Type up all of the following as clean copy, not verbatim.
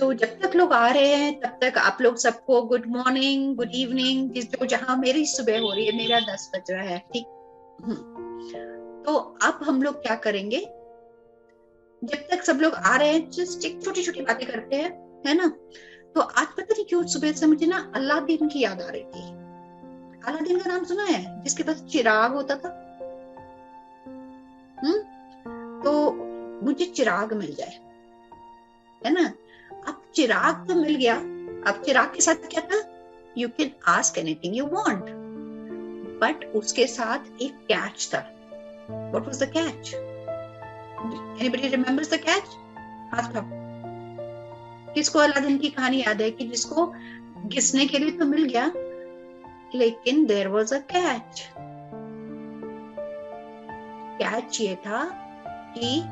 तो जब तक लोग आ रहे हैं तब तक आप लोग सबको गुड मॉर्निंग, गुड इवनिंग, जो जहां मेरी सुबह हो रही है, मेरा 10 बज रहा है, ठीक। तो अब हम लोग क्या करेंगे, जब तक सब लोग आ रहे हैं जस्ट एक छोटी छोटी बातें करते हैं, है ना। तो आज पता नहीं क्यों सुबह से मुझे ना अलादीन की याद आ रही थी। अलादीन का नाम सुना है, जिसके पास चिराग होता था। तो मुझे चिराग मिल जाए, है ना। अब चिराग तो मिल गया, अब चिराग के साथ क्या था, you can ask anything you want, but उसके साथ एक कैच था। What was the catch? Anybody remembers the catch? हाथ उठाओ। किसको अलादीन की कहानी याद है कि जिसको घिसने के लिए तो मिल गया, लेकिन there was a catch. Catch ये था कि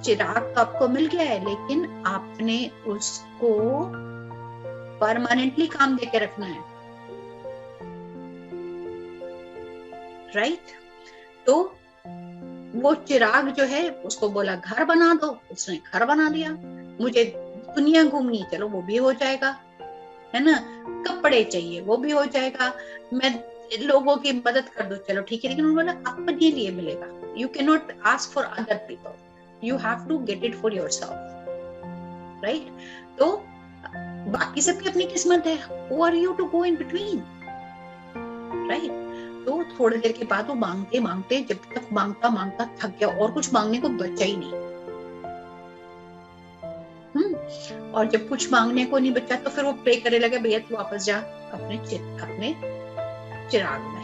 चिराग तो आपको मिल गया है, लेकिन आपने उसको परमानेंटली काम देके रखना है, राइट। तो वो चिराग जो है, उसको बोला घर बना दो, उसने घर बना दिया। मुझे दुनिया घूमनी, चलो वो भी हो जाएगा, है ना। कपड़े चाहिए, वो भी हो जाएगा। मैं लोगों की मदद कर दो, चलो ठीक है, लेकिन उन्होंने अपने लिए मिलेगा। You can not ask for other people, you have to get it for yourself, right. तो बाकी सबकी अपनी किस्मत है, who are you to go in between, right. तो थोड़ी देर के बाद वो मांगते मांगते, जब तक मांगता मांगता थक गया और कुछ मांगने को बचा ही नहीं। और जब कुछ मांगने को नहीं बचा तो फिर वो प्रे करने लगा, भैया तू वापस जा अपने चिराग में।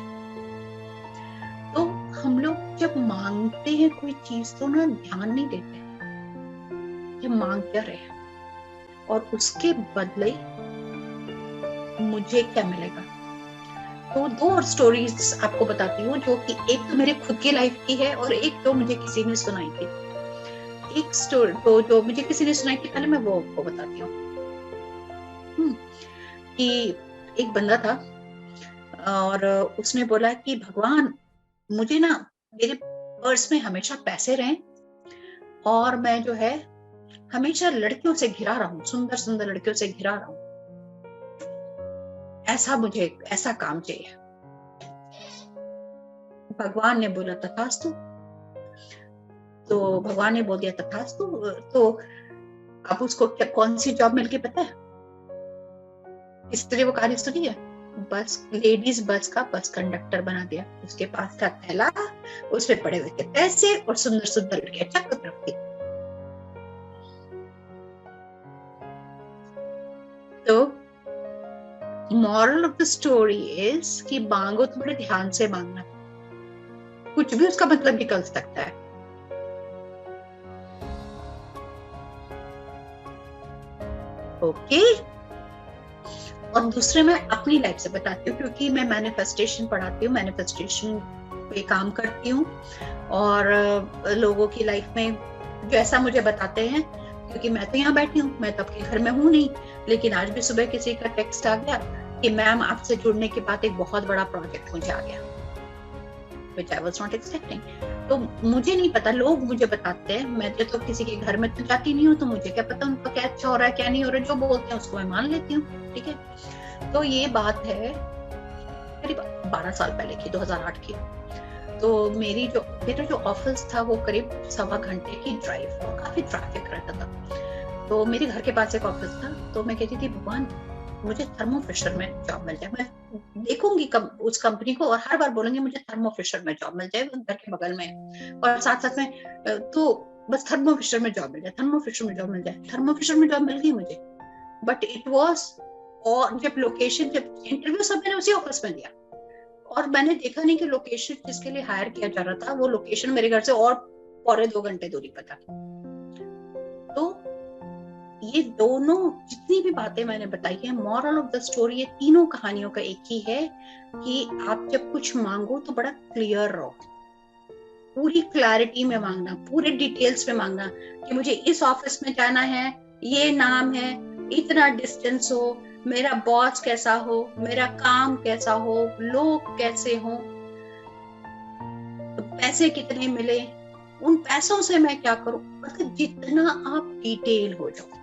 तो हम लोग जब मांगते हैं कोई चीज तो ना ध्यान नहीं देते कि मांग क्या रहे हैं और उसके बदले मुझे क्या मिलेगा। तो दो और स्टोरीज आपको बताती हूँ, जो कि एक तो मेरे खुद की लाइफ की है और एक तो मुझे किसी ने सुनाई थी। एक स्टोरी तो जो मुझे किसी ने सुनाई थी, पहले मैं वो आपको बताती हूँ। कि एक बंदा था और उसने बोला कि भगवान, मुझे ना मेरे पर्स में हमेशा पैसे रहें और मैं जो है हमेशा लड़कियों से घिरा रहा हूँ, सुंदर सुंदर लड़कियों से घिरा रहा हूँ, ऐसा मुझे ऐसा काम चाहिए। भगवान ने बोला तथास्तु। तो भगवान ने बोल दिया तथास्तु। तो अब उसको क्या कौन सी जॉब मिल गई पता है? इसलिए वो कार्य सुनी है, बस लेडीज बस का बस कंडक्टर बना दिया। उसके पास था थैला, उसमें पड़े हुए थे पैसे और सुंदर सुंदर लड़कियां चक तरफ थी। तो moral of the story is कि मांगो तो बड़े ध्यान से मांगना, कुछ भी उसका मतलब निकल सकता है। ओके। और दूसरे मैं अपनी लाइफ से बताती हूँ, क्योंकि मैं मैनिफेस्टेशन पढ़ाती हूँ, मैनिफेस्टेशन पे काम करती हूँ और लोगों की लाइफ में जो ऐसा मुझे बताते हैं, क्योंकि मैं तो यहाँ बैठी हूँ, मैं तो आपके घर में हूँ नहीं, लेकिन आज भी सुबह किसी का टेक्स्ट आ गया कि मैम आपसे जुड़ने के बाद एक बहुत बड़ा प्रोजेक्ट मुझे आ गया, which I was not expecting। तो मुझे नहीं पता, लोग मुझे बताते हैं, मैं तो किसी के घर में तो जाती नहीं हूँ, तो मुझे क्या पता उनका क्या अच्छा हो रहा है क्या नहीं हो रहा है, जो बोलते हैं उसको मैं मान लेती हूँ, ठीक है। तो ये बात है करीब 12 साल पहले की, 2008 की। तो मेरा जो ऑफिस था वो करीब 1.25 घंटे की ड्राइव, और काफी ट्रैफिक रहता था। तो मेरे घर के पास एक ऑफिस था, तो मैं कहती थी भगवान मुझे थर्मो फिशर में जॉब मिल जाए, मैं देखूंगी उस कंपनी को और हर बार बोलूंगी मुझे थर्मो फिशर में जॉब मिल जाए, घर के बगल में, और साथ साथ में तो बस थर्मो फिशर में जॉब मिल जाए, थर्मो फिशर में जॉब मिल जाए। थर्मो फिशर में जॉब मिल गई मुझे, बट इट वॉज, और जब इंटरव्यू सब मैंने उसी ऑफिस में दिया, और मैंने देखा नहीं कि लोकेशन जिसके लिए हायर किया जा रहा था वो लोकेशन मेरे घर से और 2.25 घंटे दूरी पर था। तो ये दोनों जितनी भी बातें मैंने बताई है, मॉरल ऑफ द स्टोरी ये तीनों कहानियों का एक ही है कि आप जब कुछ मांगो तो बड़ा क्लियर रहो, पूरी क्लैरिटी में मांगना, पूरे डिटेल्स में मांगना कि मुझे इस ऑफिस में जाना है, ये नाम है, इतना डिस्टेंस हो, मेरा बॉस कैसा हो, मेरा काम कैसा हो, लोग कैसे हो, पैसे कितने मिले, उन पैसों से मैं क्या करूं, मतलब जितना आप डिटेल हो जाओ,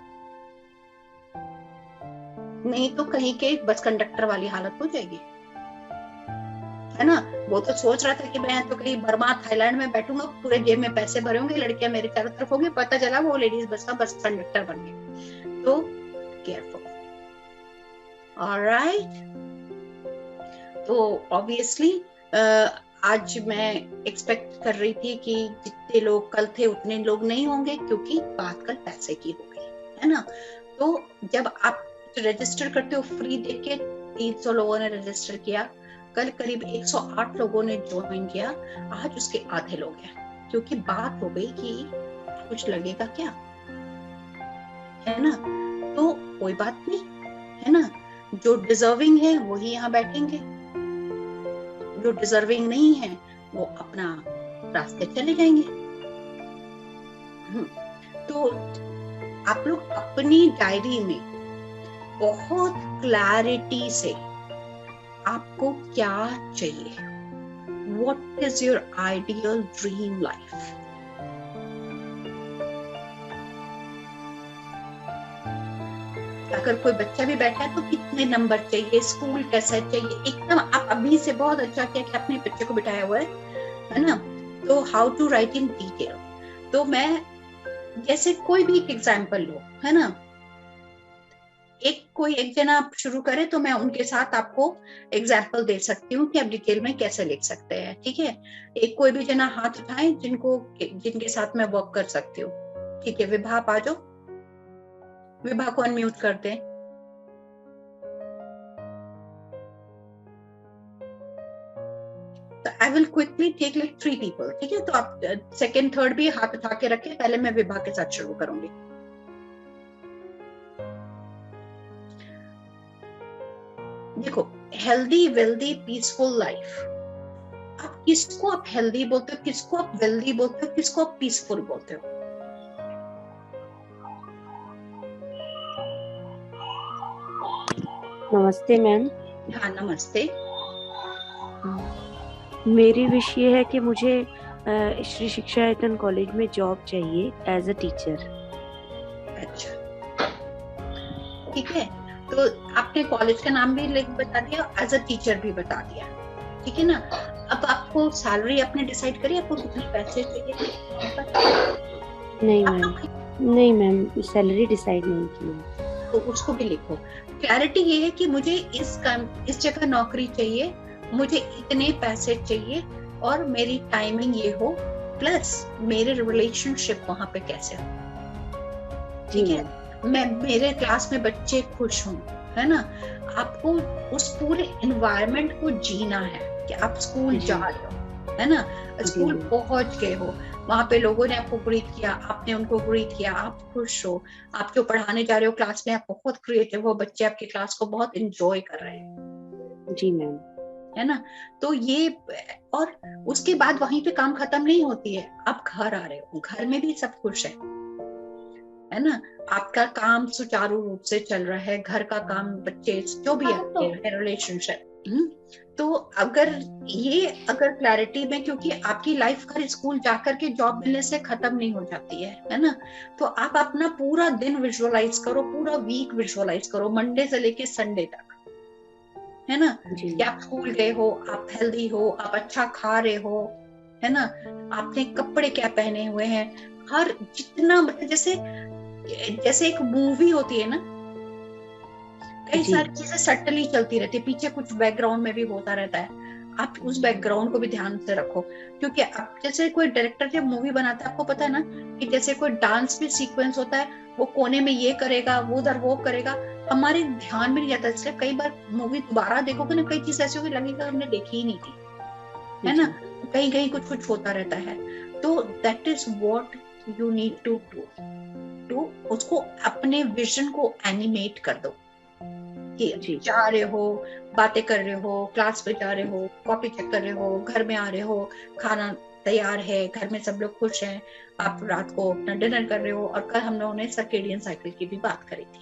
नहीं तो कहीं के बस कंडक्टर वाली हालत हो जाएगी, है ना। वो तो सोच रहा था कि मैं तो कहीं बर्मा थाईलैंड में बैठूंगा, पूरे जेब में पैसे भरे होंगे, लड़कियां मेरे चारों तरफ होंगी, पता चला वो लेडीज बस का बस कंडक्टर बन गया। तो केयरफुल। ऑलराइट, तो ऑब्वियसली आज मैं एक्सपेक्ट कर रही थी कि जितने लोग कल थे उतने लोग नहीं होंगे, क्योंकि बात कल पैसे की हो गई, है ना। तो जब आप रजिस्टर करते हो फ्री देके, 300 लोगों ने रजिस्टर किया, कल करीब 108 लोगों ने ज्वाइन किया, आज उसके आधे लोग हैं, क्योंकि बात हो गई कि कुछ लगेगा क्या, है ना। तो कोई बात नहीं, है ना, जो डिजर्विंग है वही यहाँ बैठेंगे, जो डिजर्विंग नहीं है वो अपना रास्ते चले जाएंगे। तो आप लोग अपनी डायरी में बहुत क्लैरिटी से आपको क्या चाहिए, what is your ideal dream life. अगर कोई बच्चा भी बैठा है तो कितने नंबर चाहिए, स्कूल कैसा चाहिए, एकदम आप अभी से बहुत अच्छा किया कि अपने बच्चे को बिठाया हुआ है ना। तो how to write in detail. तो मैं जैसे कोई भी एक एग्जाम्पल लो, है ना, एक जना आप शुरू करे तो मैं उनके साथ आपको एग्जाम्पल दे सकती हूँ कि आप डिटेल में कैसे लिख सकते हैं, ठीक है। एक कोई भी जना हाथ उठाए जिनके साथ मैं वर्क कर सकती हूँ, ठीक है। विभा आप आ जाओ, विभा को अनम्यूट कर दें। तो I will quickly take like 3 people, ठीक है। तो आप सेकंड थर्ड भी हाथ उठा के रखें, पहले मैं विभा के साथ शुरू करूंगी। देखो, हेल्दी वेल्दी पीसफुल लाइफ, आप किसको आप हेल्दी बोलते हो, किसको आप वेल्दी बोलते हो, किसको आप पीसफुल बोलते हो। नमस्ते मैम। हाँ नमस्ते। मेरी विश ये है कि मुझे श्री शिक्षा यतन कॉलेज में जॉब चाहिए एज अ टीचर। अच्छा, ठीक है। तो आपने कॉलेज का नाम भी बता दिया, एज अ टीचर भी बता दिया, ठीक है ना। अब आपको सैलरी आपने डिसाइड करी, आपको कितने पैसे चाहिए। नहीं मैम, सैलरी डिसाइड नहीं की। तो उसको भी लिखो। क्लैरिटी ये है कि मुझे इस जगह नौकरी चाहिए, मुझे इतने पैसे चाहिए, और मेरी टाइमिंग ये हो, प्लस मेरे रिलेशनशिप वहां पे कैसे हो, ठीक है। मैं मेरे क्लास में बच्चे खुश हों, है ना। आपको उस पूरे एनवायरनमेंट को जीना है कि आप स्कूल जा रहे हो, है ना, स्कूल पहुंच गए हो, वहां पे लोगों ने आपको ग्रीट किया, आपने उनको ग्रीट किया, आप खुश हो, आप जो पढ़ाने जा रहे हो क्लास में आप बहुत क्रिएटिव हो, बच्चे आपकी क्लास को बहुत एंजॉय कर रहे हैं। जी मैम। है ना। तो ये, और उसके बाद वहीं पे काम खत्म नहीं होती है, आप घर आ रहे हो, घर में भी सब खुश है ना, आपका काम सुचारू रूप से चल रहा है, घर का काम, बच्चे जो भी है, रिलेशनशिप। तो अगर क्लैरिटी में, क्योंकि आपकी लाइफ कर स्कूल जाकर के जॉब मिलने से खत्म नहीं हो जाती है ना। तो आप अपना पूरा दिन विजुअलाइज करो, पूरा वीक विजुअलाइज करो, मंडे से लेके संडे तक, है ना, कि आप स्कूल गए हो, आप हेल्दी हो, आप अच्छा खा रहे हो, है ना, आपने कपड़े क्या पहने हुए हैं, हर जितना, जैसे एक मूवी होती है ना, कई सारी चीजें सटली चलती रहती है, पीछे कुछ बैकग्राउंड में भी होता रहता है, आप उस बैकग्राउंड को भी ध्यान से रखो। क्योंकि आप जैसे कोई डायरेक्टर जब मूवी बनाता है, आपको पता है ना कि जैसे कोई डांस भी सीक्वेंस होता है, वो कोने में ये करेगा, वो उधर वो करेगा, हमारे ध्यान में नहीं जाता, इसलिए कई बार मूवी दोबारा देखोगे ना, कई चीज ऐसी होगी लगेगा हमने देखी ही नहीं थी, है ना, कहीं कहीं कुछ कुछ होता रहता है। तो that is what you need to do, उसको अपने विजन को एनिमेट कर दो कि जा रहे हो, बातें कर रहे हो, क्लास पे जा रहे हो, कॉपी चेक कर रहे हो, घर में आ रहे हो, खाना तैयार है, घर में सब लोग खुश हैं, आप रात को अपना डिनर कर रहे हो। और कल हम लोगों ने सर्केडियन साइकिल की भी बात करी थी,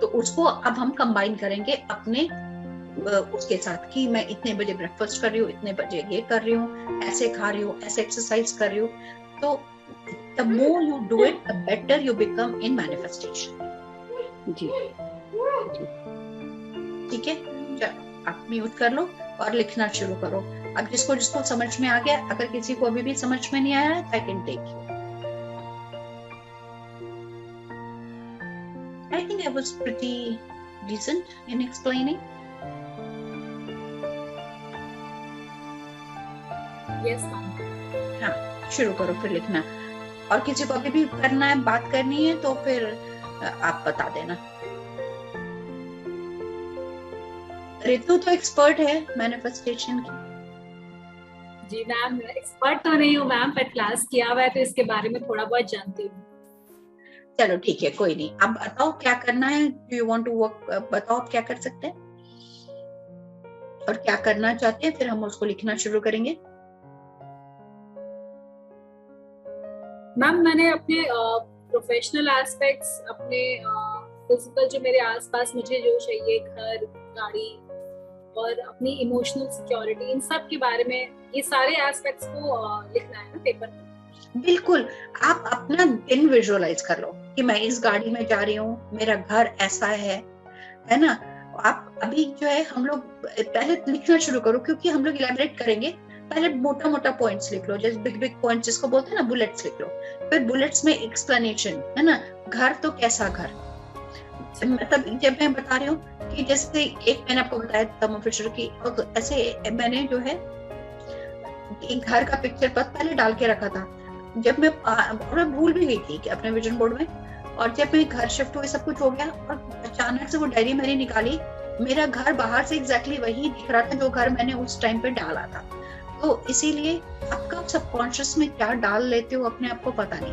तो उसको अब हम कंबाइन करेंगे अपने उसके साथ कि मैं इतने बजे ब्रेकफास्ट कर रही हूँ, इतने बजे ये कर रही हूँ, ऐसे खा रही हूँ, ऐसे एक्सरसाइज कर रही हूँ। तो the more you do it, the better you become in manifestation. जी जी। ठीक है, चलो आप म्यूट कर लो और लिखना शुरू करो। अब जिसको जिसको समझ में आ गया, अगर किसी को अभी भी समझ में नहीं आया है, I can take you. I think I was pretty decent in explaining. Yes, ma'am. हाँ, शुरू करो फिर लिखना। और किसी को अभी भी करना है, बात करनी है, तो फिर आप बता देना। रितु तो एक्सपर्ट है मैनिफेस्टेशन की। जी मैम, एक्सपर्ट तो नहीं हूँ मैम, पर क्लास किया हुआ है तो इसके बारे में थोड़ा बहुत जानती हूँ। चलो ठीक है, कोई नहीं। अब बताओ क्या करना है। Do you want to work? बताओ आप क्या कर सकते हैं और क्या करना चाहते हैं, फिर हम उसको लिखना शुरू करेंगे। मैम, मैंने अपने प्रोफेशनल एस्पेक्ट्स, अपने फिजिकल जो मेरे आसपास मुझे जो चाहिए, घर, गाड़ी और अपनी इमोशनल सिक्योरिटी, इन सब के बारे में, ये सारे एस्पेक्ट्स को लिखना है ना पेपर पर। बिल्कुल, आप अपना दिन विजुअलाइज कर लो कि मैं इस गाड़ी में जा रही हूँ, मेरा घर ऐसा है ना। आप अभी जो है, हम लोग पहले लिखना शुरू करो, क्योंकि हम लोग इलैबोरेट करेंगे। पहले मोटा मोटा पॉइंट्स लिख लो, जैसे बिग बिग पॉइंट्स जिसको बोलते हैं ना, बुलेट्स लिख लो। फिर बुलेट्स में एक्सप्लेनेशन, है ना। घर तो कैसा घर, मतलब जब मैं बता रही हूँ कि जैसे एक मैंने आपको बताया थर्मो फिशर की, और ऐसे मैंने जो है एक घर का पिक्चर पहले डाल के रखा था। जब मैं भूल भी गई थी कि अपने विजन बोर्ड में, और जब मैं घर शिफ्ट हुई, सब कुछ हो गया, और अचानक से वो डायरी मैंने निकाली, मेरा घर बाहर से एग्जैक्टली वही दिख रहा था जो घर मैंने उस टाइम पे डाला था। तो इसीलिए आपका सबकॉन्शियस में क्या डाल लेते हो अपने आप को पता नहीं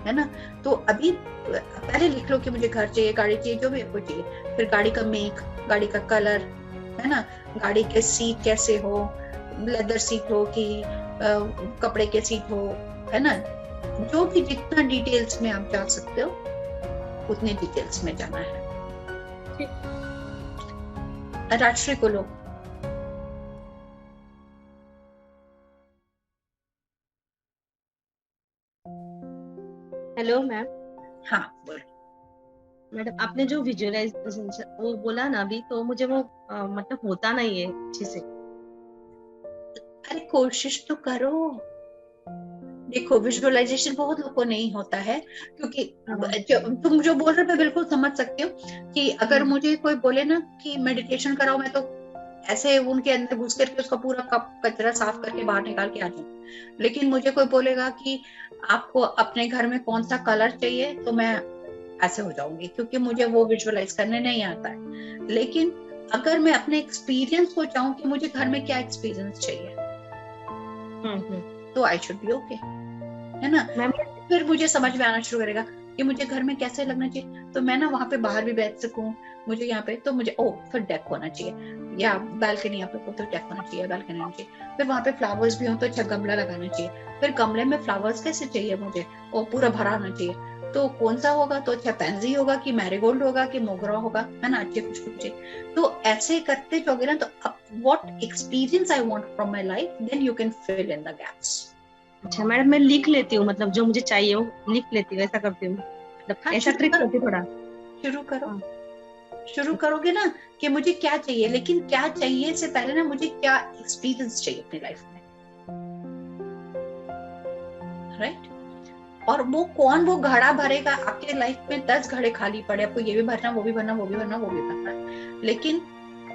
है ना। तो अभी पहले लिख लो कि मुझे घर चाहिए, गाड़ी चाहिए, जो भी आपको चाहिए। फिर गाड़ी का मेक, गाड़ी का कलर, है ना। गाड़ी के सीट कैसे हो, लेदर सीट हो कि कपड़े के सीट हो, है ना। जो भी जितना डिटेल्स में आप जा सकते हो उतने डिटेल्स में जाना है। राजश्री को लो। Hello ma'am. हाँ बोलो। मैडम, आपने जो विजुअलाइजेशन वो बोला ना अभी, तो मुझे वो मतलब होता नहीं है अच्छे से। अरे कोशिश तो करो। देखो, विजुअलाइजेशन बहुत लोगों को नहीं होता है, क्योंकि तुम जो बोल रहे हो मैं बिल्कुल समझ सकती हूँ कि अगर मुझे कोई बोले ना कि मेडिटेशन कराओ, मैं तो ऐसे उनके अंदर घुस करके उसका पूरा कप कचरा साफ करके बाहर निकाल के आ जाऊं। लेकिन मुझे कोई बोलेगा कि आपको अपने घर में कौन सा कलर चाहिए, तो मैं ऐसे हो जाऊंगी, क्योंकि मुझे वो विजुअलाइज करने नहीं आता है। लेकिन अगर मैं अपने एक्सपीरियंस को चाहूँ कि मुझे घर में क्या एक्सपीरियंस चाहिए, तो आई शुड बी ओके, है ना। फिर मुझे समझ में आना शुरू करेगा कि मुझे घर में कैसे लगना चाहिए, तो मैं ना वहां पे बाहर भी बैठ सकूं, मुझे यहाँ पे तो मुझे फिर डेक होना चाहिए, या बालकनी यहाँ पे तो डेक होना चाहिए, बालकनी होना चाहिए। फिर वहां पे फ्लावर्स भी हो तो अच्छा गमला लगाना चाहिए। फिर गमले में फ्लावर्स कैसे चाहिए मुझे, वो पूरा भरा होना चाहिए, तो कौन सा होगा, तो अच्छा पैंजी होगा कि मैरीगोल्ड होगा कि मोगरा होगा, है ना, अच्छे खुशबू। तो ऐसे करते जाओगे ना, तो what experience I want from my life, then you can fill in the gaps. अच्छा मैडम, मैं लिख लेती हूँ, मतलब जो मुझे चाहिए वो लिख लेती हूँ, ऐसा करती हूँ, मतलब ऐसा ट्रिक करती हूँ थोड़ा। शुरू करो। शुरू करोगे ना कि मुझे क्या चाहिए, लेकिन क्या चाहिए से पहले ना मुझे क्या एक्सपीरियंस चाहिए अपनी लाइफ में, राइट। और वो कौन वो घड़ा भरेगा आपके लाइफ में, 10 घड़े खाली पड़े, आपको ये भी भरना, वो भी भरना, वो भी भरना, वो भी भरना। लेकिन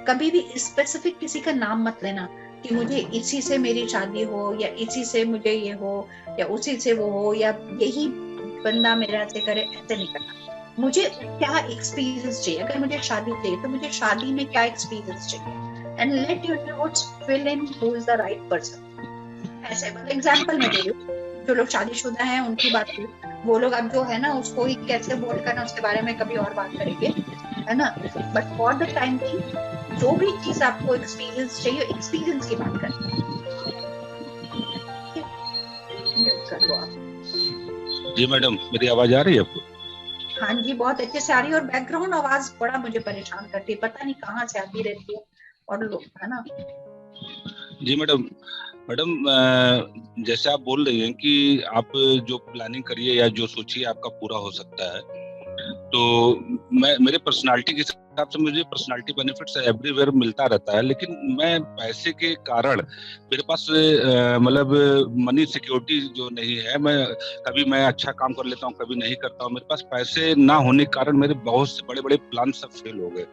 कभी भी स्पेसिफिक किसी का नाम मत लेना कि मुझे इसी से मेरी शादी हो, या इसी से मुझे ये हो, या उसी से वो हो, या यही बंदा मेरा ऐसे करे, ऐसे नहीं करना। मुझे क्या एक्सपीरियंस चाहिए, अगर मुझे शादी चाहिए तो मुझे शादी में क्या एक्सपीरियंस चाहिए, and let your notes fill in who is the right person. ऐसे मतलब एग्जांपल मैं दे रही हूँ, जो लोग शादीशुदा हैं उनकी बात करूँ, वो लोग अब जो है ना उसको ही कैसे बोल करना, उसके बारे में कभी और बात करेंगे, है ना। But for the time being जो भी चीज आपको एक्सपीरियंस चाहिए, एक्सपीरियंस की बात करें। कर लो आप। जी मैडम, मेरी आवाज आ रही है आपको? हाँ जी, बहुत अच्छे से आ रही है, और बैकग्राउंड आवाज बड़ा मुझे परेशान करती है, पता नहीं कहाँ से आती रहती है, और लोग, है ना। जी मैडम, जैसे आप बोल रही हैं कि आप जो प्लानिंग करिए या जो सोचिए आपका पूरा हो सकता है, तो मेरे पर्सनालिटी के हिसाब से मुझे पर्सनालिटी बेनिफिट्स एवरीवेयर मिलता रहता है, लेकिन मैं पैसे के कारण मेरे पास मतलब मनी सिक्योरिटी जो नहीं है। कभी मैं अच्छा काम कर लेता हूँ, कभी नहीं करता हूँ। मेरे पास पैसे ना होने के कारण मेरे बहुत से बड़े बड़े प्लान सब फेल हो गए।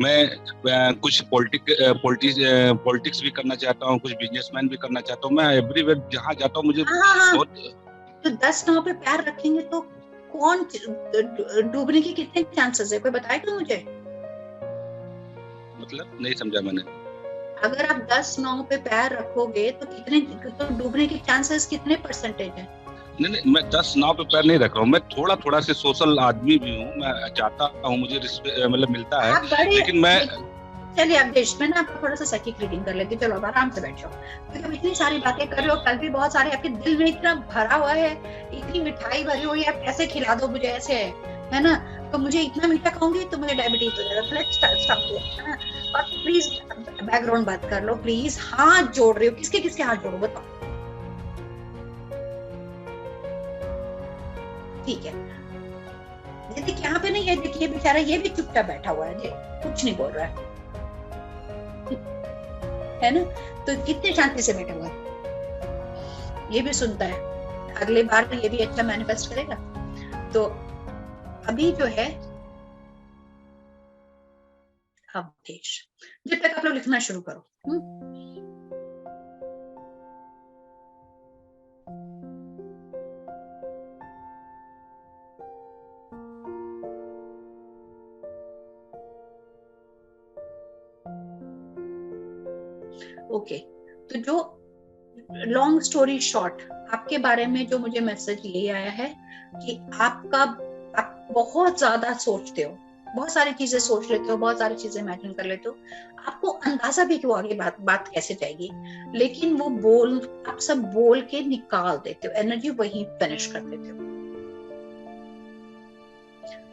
मैं कुछ पॉलिटिक्स भी करना चाहता हूँ, कुछ बिजनेसमैन भी करना चाहता हूँ। मैं एवरीवेयर जहाँ जाता हूँ मुझे बहुत। तो 10 नाव पे पैर रखेंगे तो कौन डूबने के कितने चांसेस है, कोई बताएगा मुझे? मतलब नहीं समझा मैंने। अगर आप 10 नाव पे पैर रखोगे तो तो डूबने के चांसेस कितने परसेंटेज है? नहीं, मैं 10 नाव पे पैर नहीं रख रहा हूँ। मैं थोड़ा से सोशल आदमी भी हूँ। मैं चाहता हूँ, मुझे मतलब मिलता है, लेकिन मैं चलिए अब देश में ना आपको थोड़ा सा साइकिक रीडिंग कर लेती हूँ। चलो अब आराम से बैठ जाओ, क्योंकि अब इतनी सारी बातें कर रहे हो, कल भी बहुत सारे आपके दिल में इतना भरा हुआ है, इतनी मिठाई भरी हुई है, आप कैसे खिला दो मुझे ऐसे, है ना? तो मुझे इतना मीठा खाऊंगी तो मुझे डायबिटीज हो जाएगा। लेट्स स्टॉप है ना? और प्लीज बैकग्राउंड बात कर लो प्लीज। हाथ जोड़ रही हो, किसके किसके हाथ जोड़ो बताओ? ठीक है, देखिए यहाँ पे नहीं है, देखिए बेचारा ये भी चुपचाप बैठा हुआ है, कुछ नहीं बोल रहा है ना? तो कितने शांति से बैठा हुआ है, ये भी सुनता है। अगली बार ये भी अच्छा मैनिफेस्ट करेगा। तो अभी जो है अवधेश, जब तक आप लोग लिखना शुरू करो। ओके, तो जो लॉन्ग स्टोरी शॉर्ट, आपके बारे में जो मुझे मैसेज ये आया है कि आप बहुत ज्यादा सोचते हो, बहुत सारी चीजें सोच लेते हो, बहुत सारी चीजें इमेजिन कर लेते हो। आपको अंदाजा भी कि वो आगे बात कैसे जाएगी, लेकिन वो आप सब बोल के निकाल देते हो, एनर्जी वही फिनिश कर देते हो।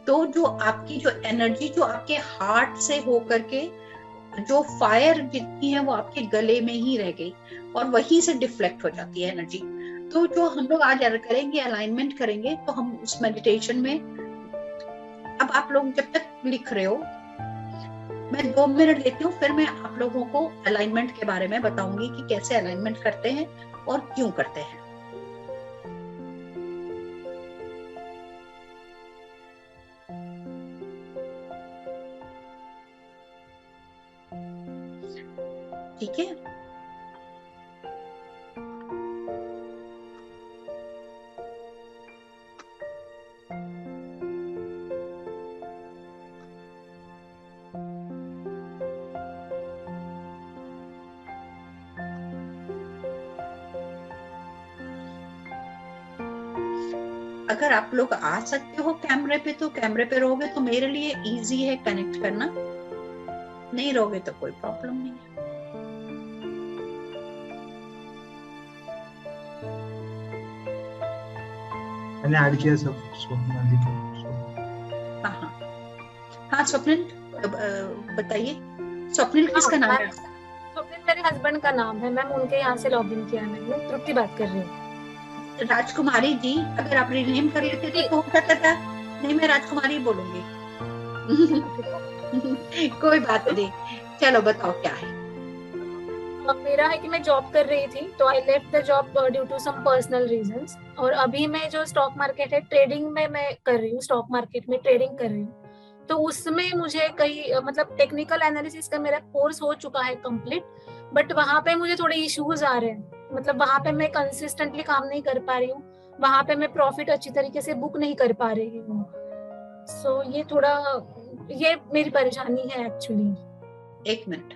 तो जो आपकी जो एनर्जी जो आपके हार्ट से होकर के जो फायर जितनी है वो आपके गले में ही रह गई और वहीं से डिफ्लेक्ट हो जाती है एनर्जी। तो जो हम लोग आज करेंगे, अलाइनमेंट करेंगे, तो हम उस मेडिटेशन में, अब आप लोग जब तक लिख रहे हो मैं 2 मिनट लेती हूँ, फिर मैं आप लोगों को अलाइनमेंट के बारे में बताऊंगी कि कैसे अलाइनमेंट करते हैं और क्यों करते हैं। ठीक है, अगर आप लोग आ सकते हो कैमरे पे तो कैमरे पे रहोगे तो मेरे लिए इजी है कनेक्ट करना, नहीं रहोगे तो कोई प्रॉब्लम नहीं है। मैंने ऐड किया सब स्वप्निल को। हाँ स्वप्निल बताइए, स्वप्निल किसका नाम है? स्वप्निल मेरे हस्बैंड का नाम है मैम, उनके यहाँ से लॉगिन किया है मैंने। तृप्ति बात कर रही हूँ। राजकुमारी जी, अगर आप रीनेम कर लेते तो हो सकता था। नहीं, मैं राजकुमारी बोलूंगी। कोई बात नहीं, चलो बताओ क्या है। मेरा है कि मैं जॉब कर रही थी, तो I left the job due to some personal reasons. और अभी मैं जो स्टॉक मार्केट है, ट्रेडिंग में मैं कर रही हूँ, स्टॉक मार्केट में ट्रेडिंग कर रही हूँ। तो उसमें मुझे कई मतलब टेक्निकल एनालिसिस का मेरा कोर्स हो चुका है कंप्लीट, बट वहां पे मुझे थोड़े इश्यूज आ रहे हैं। मतलब वहां पे मैं कंसिस्टेंटली काम नहीं कर पा रही हूँ, वहां पे मैं प्रॉफिट अच्छी तरीके से बुक नहीं कर पा रही हूँ। सो ये थोड़ा, ये मेरी परेशानी है एक्चुअली। एक मिनट,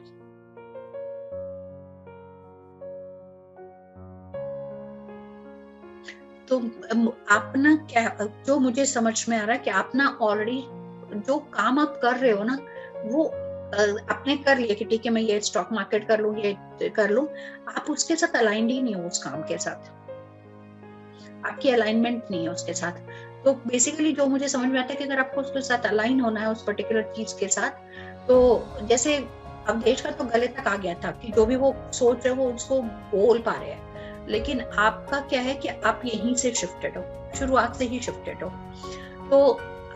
तो आप ना क्या, जो मुझे समझ में आ रहा है कि आप ना ऑलरेडी जो काम आप कर रहे हो ना, वो आपने कर लिया कि ठीक है मैं ये स्टॉक मार्केट कर लूं, ये कर लूं, आप उसके साथ अलाइंड ही नहीं हो, उस काम के साथ आपकी अलाइनमेंट नहीं है उसके साथ। तो बेसिकली जो मुझे समझ में आता है कि अगर आपको उसके साथ अलाइन होना है उस पर्टिकुलर चीज के साथ, तो जैसे अवधेश का तो गले तक आ गया था कि जो भी वो सोच रहे वो उसको बोल पा रहे हैं, लेकिन आपका क्या है कि आप यहीं से शिफ्टेड हो, शुरुआत से ही शिफ्टेड हो। तो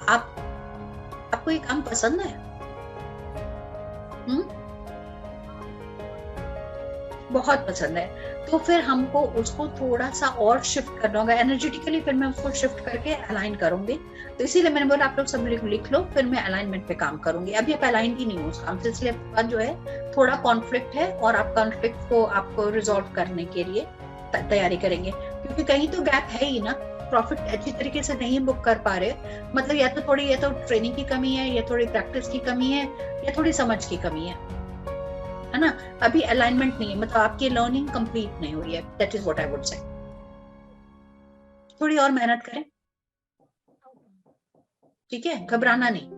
आप आपको ये काम पसंद है? बहुत पसंद है, तो फिर हमको उसको थोड़ा सा और शिफ्ट करना होगा एनर्जेटिकली, फिर मैं उसको शिफ्ट करके अलाइन करूंगी। तो इसीलिए मैंने बोला आप लोग सब मेरे को लिख लो, फिर मैं अलाइनमेंट पे काम करूंगी। अभी आप अलाइन ही नहीं हो उस काम से, इसलिए आपका जो है थोड़ा कॉन्फ्लिक्ट है, और आप कॉन्फ्लिक्ट को आपको रिजॉल्व करने के लिए तैयारी करेंगे, क्योंकि कहीं तो गैप है ही ना, प्रॉफिट अच्छी तरीके से नहीं बुक कर पा रहे, मतलब या तो थोड़ी, या तो ट्रेनिंग की कमी है, या थोड़ी प्रैक्टिस की कमी है, या थोड़ी समझ की कमी है ना। अभी अलाइनमेंट नहीं है, मतलब आपकी लर्निंग कंप्लीट नहीं हुई है, that is what I would say. थोड़ी और मेहनत करें, ठीक है, घबराना नहीं।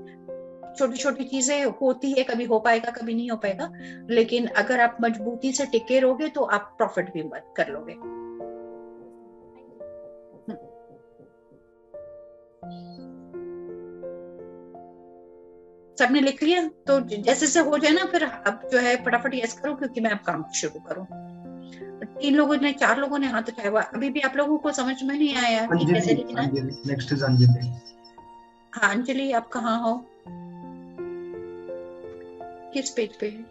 छोटी छोटी चीजें होती है, कभी हो पाएगा कभी नहीं हो पाएगा, लेकिन अगर आप मजबूती से टिके रहोगे तो आप प्रॉफिट भी कर लोगे। सबने लिख लिया? तो जैसे से हो जाए ना, फिर अब जो है फटाफट यस करो, क्योंकि मैं अब काम शुरू करूं। 3 लोगों ने 4 लोगों ने हाथ उठाया हुआ, अभी भी आप लोगों को समझ में नहीं आया कि कैसे लिखना है? Next is Anjali. हाँ अंजलि, आप कहाँ हो, किस पेज पे है?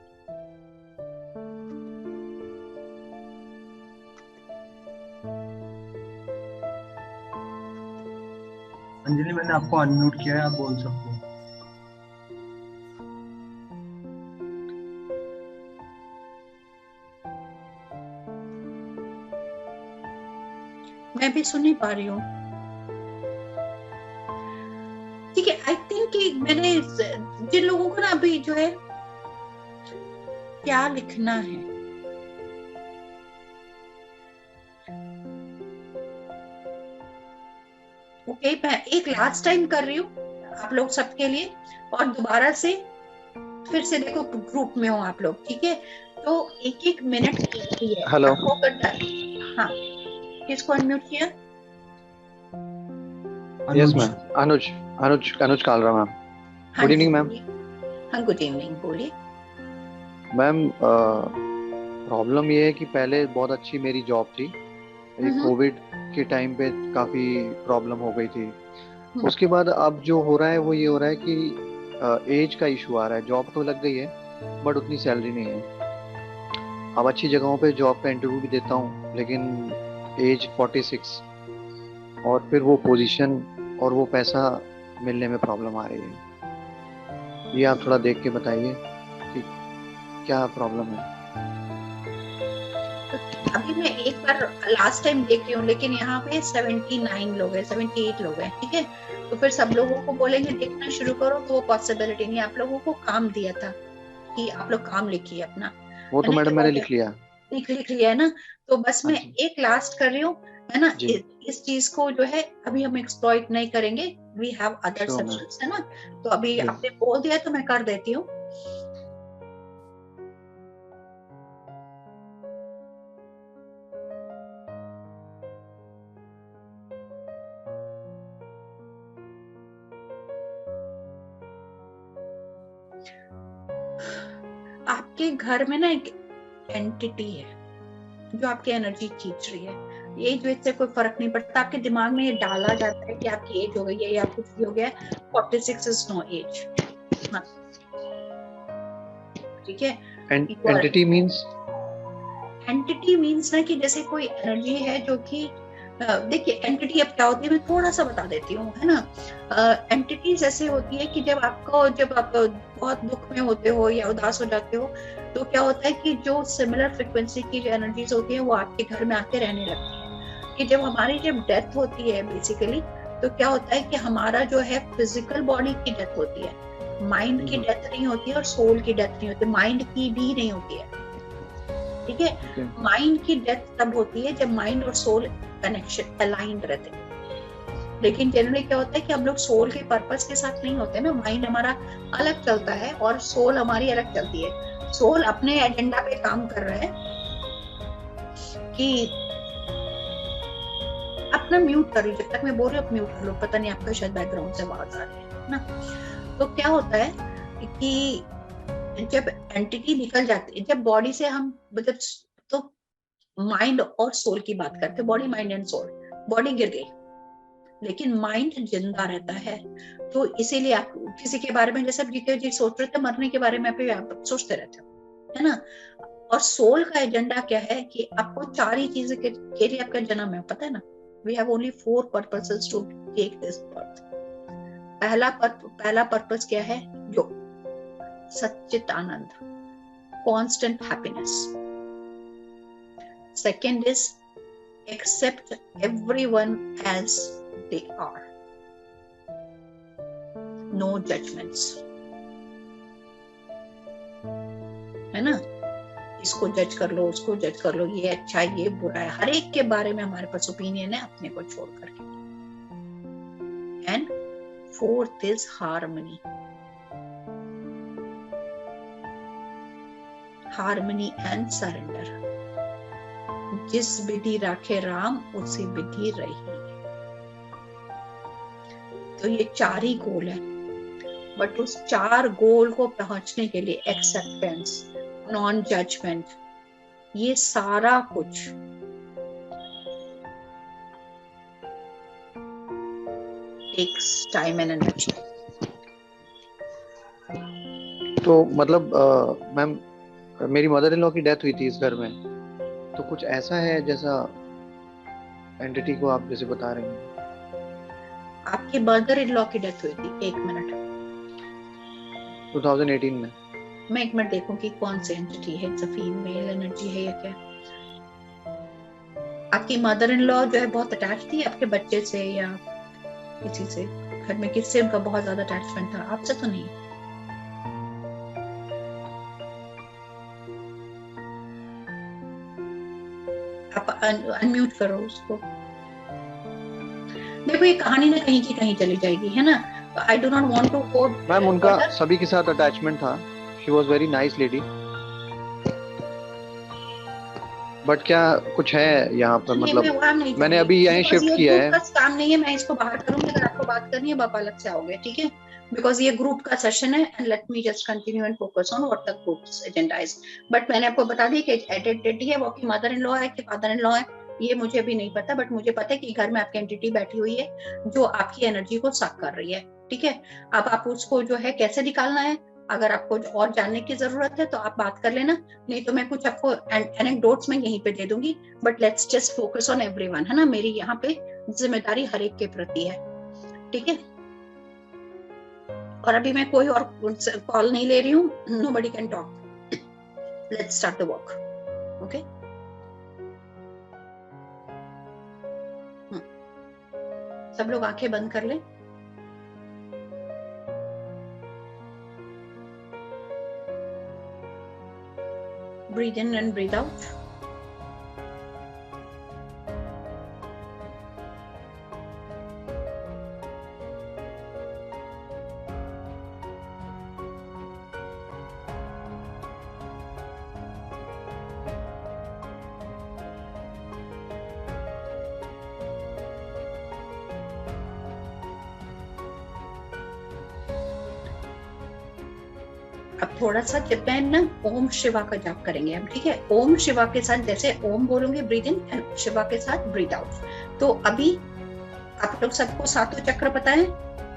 अंजलि मैंने आपको अनम्यूट किया है, आप बोल सकते हो। मैं भी सुन नहीं पा रही हूँ। ठीक है, आई थिंक कि मैंने जिन लोगों को ना अभी जो है क्या लिखना है, ओके, मैं एक लास्ट टाइम कर रही हूँ आप लोग सबके लिए, और दोबारा से फिर से देखो ग्रुप में हो आप लोग, ठीक है? तो 1-1 मिनट की है। हेलो। हाँ, किसको अनम्यूट किया? Yes ma'am, Anuj Kalra ma'am. Good evening ma'am. हाँ गुड इवनिंग, बोलिए मैम। प्रॉब्लम ये है कि पहले बहुत अच्छी मेरी जॉब थी, कोविड के टाइम पे काफ़ी प्रॉब्लम हो गई थी। उसके बाद अब जो हो रहा है वो ये हो रहा है कि एज का इशू आ रहा है। जॉब तो लग गई है बट उतनी सैलरी नहीं है। अब अच्छी जगहों पे जॉब का इंटरव्यू भी देता हूँ, लेकिन एज 46 और फिर वो पोजीशन और वो पैसा मिलने में प्रॉब्लम आ रही है। ये आप थोड़ा देख के बताइए कि क्या प्रॉब्लम है। अभी मैं एक बार लास्ट टाइम देख रही हूँ, लेकिन यहाँ पे 79 लोग हैं, 78 लोग हैं, ठीक है? तो फिर सब लोगों को बोलेंगे देखना शुरू करो, तो वो पॉसिबिलिटी नहीं। आप लोगों को काम दिया था कि आप लोग काम लिखिए अपना, वो तो मैडम मैंने लिख लिया है ना? तो बस मैं एक लास्ट कर रही हूँ, है ना? इस चीज को जो है अभी हम एक्सप्लॉइट नहीं करेंगे, वी हैव अदर सब्जेक्ट्स, है ना? तो अभी आपने बोल दिया तो मैं कर देती हूँ। आपके घर में ना एक एंटिटी है जो आपकी एनर्जी खींच रही है। एज वेज से कोई फर्क नहीं पड़ता, आपके दिमाग में ये डाला जाता है कि आपकी एज हो गई है या कुछ भी हो गया है। 46 इज नो एज। हाँ ठीक है। एंटिटी मीन्स ना कि जैसे कोई एनर्जी है जो कि देखिए एंटिटी अब क्या होती है मैं थोड़ा सा बता देती हूँ, है ना? एंटिटीज ऐसे होती है कि जब आप बहुत दुख में होते हो या उदास हो जाते हो, तो क्या होता है कि जो सिमिलर फ्रिक्वेंसी की जो एनर्जीज होती है वो आपके घर में आके रहने लगती है। कि जब डेथ होती है बेसिकली, तो क्या होता है कि हमारा जो है फिजिकल बॉडी की डेथ होती है, माइंड की डेथ नहीं होती है और सोल की डेथ नहीं होती, माइंड की भी नहीं होती है, ठीक है? माइंड की डेथ तब होती है जब माइंड और सोल कनेक्शन अलाइंड रहते हैं। लेकिन जनरली क्या होता है कि हम लोग सोल के पर्पस के साथ नहीं होते ना, माइंड हमारा अलग चलता है और सोल हमारी अलग चलती है। सोल अपने एजेंडा पे काम कर रहा है कि अपना म्यूट कर लो, जब तक मैं बोल रही हूँ म्यूट कर लो, पता नहीं आपका शायद बैकग्राउंड से आवाज आ रही है ना। तो क्या होता है कि जब एंटिटी निकल जाती है, जब बॉडी से हम मतलब, तो माइंड और सोल की बात करते हैं, body mind and soul. Body गिर गई, लेकिन माइंड जिंदा रहता है। तो इसीलिए आप किसी के बारे में, जैसे जीते जी सोच रहे थे, मरने के बारे में आप सोचते रहते हो, है ना। और सोल का एजेंडा क्या है कि आपको 4 ही चीजें के लिए आपका जन्म है, पता है ना। We have only 4 purposes to take this birth. पहला पर्पस क्या है? जो सच्चित आनंद, constant happiness. Second is accept everyone as they are, no judgments, है ना। इसको जज कर लो, उसको जज कर लो, ये अच्छा है, ये बुरा है, हर एक के बारे में हमारे पास ओपिनियन है, अपने को छोड़ करके। And fourth is harmony, harmony and surrender. जिस विधि राखे राम उसी विधि रही। तो ये 4 ही गोल है, बट उस 4 गोल को पहुंचने के लिए एक्सेप्टेंस, नॉन जजमेंट, ये सारा कुछ टेक्स टाइम एंड एनर्जी। तो मतलब मैम, मेरी मदर इन लॉ की डेथ हुई थी इस घर में, तो कुछ ऐसा है जैसा एंटिटी को आप जैसे बता रहे हैं? आपकी मदर इन लॉ की डेथ हुई थी, 1 मिनट 2018 में। मैं 1 मिनट देखूं कि कौन सी एंटिटी है, फीमेल एनर्जी है या क्या। आपकी मदर इन लॉ जो है बहुत अटैच थी आपके बच्चे से या किसी से, घर में किससे उनका बहुत ज्यादा अटैचमेंट था? आपसे तो नहीं। आप अनम्यूट करो उसको। देखो ये कहानी ना कहीं की कहीं चली जाएगी, है ना। I do not want to go. Ma'am उनका सभी के साथ अटैचमेंट था, she was very nice lady, but क्या कुछ है यहाँ पर? मतलब मैंने अभी यहीं शिफ्ट किया है। काम नहीं है, मैं इसको बाहर करूंगी। अगर आपको बात करनी है आप अलग से आओगे, ठीक है, बिकॉज ये ग्रुप का सेशन है and let me just continue and focus on what the groups agenda is. But मैंने आपको बता दी कि एंटिटी है वो आपकी मदर इन लॉ है कि फादर इन लॉ है, ये मुझे अभी नहीं पता, बट मुझे पता है कि घर में आपकी एंटिटी बैठी हुई है जो आपकी एनर्जी को सक कर रही है, ठीक है। अब आप उसको जो है कैसे निकालना है, अगर आपको और जानने की जरूरत है तो आप बात कर लेना, नहीं तो मैं कुछ आपको एनेक्डोट्स में यहीं पे दे दूंगी, but let's just focus on everyone, है ना। मेरी यहाँ पे जिम्मेदारी हर एक के प्रति है, ठीक है। और अभी मैं कोई और कॉल नहीं ले रही हूँ, nobody can talk, let's start the work, okay. सब लोग आंखें बंद कर लें। Breathe in and breathe out. अब थोड़ा सा जपैन ना ओम शिवा का जाप करेंगे हम, ठीक है। ओम शिवा के साथ जैसे ओम बोलूंगे ब्रीद इन एंड शिवा के साथ ब्रीद आउट। तो अभी आप लोग सबको 7 चक्र पता है,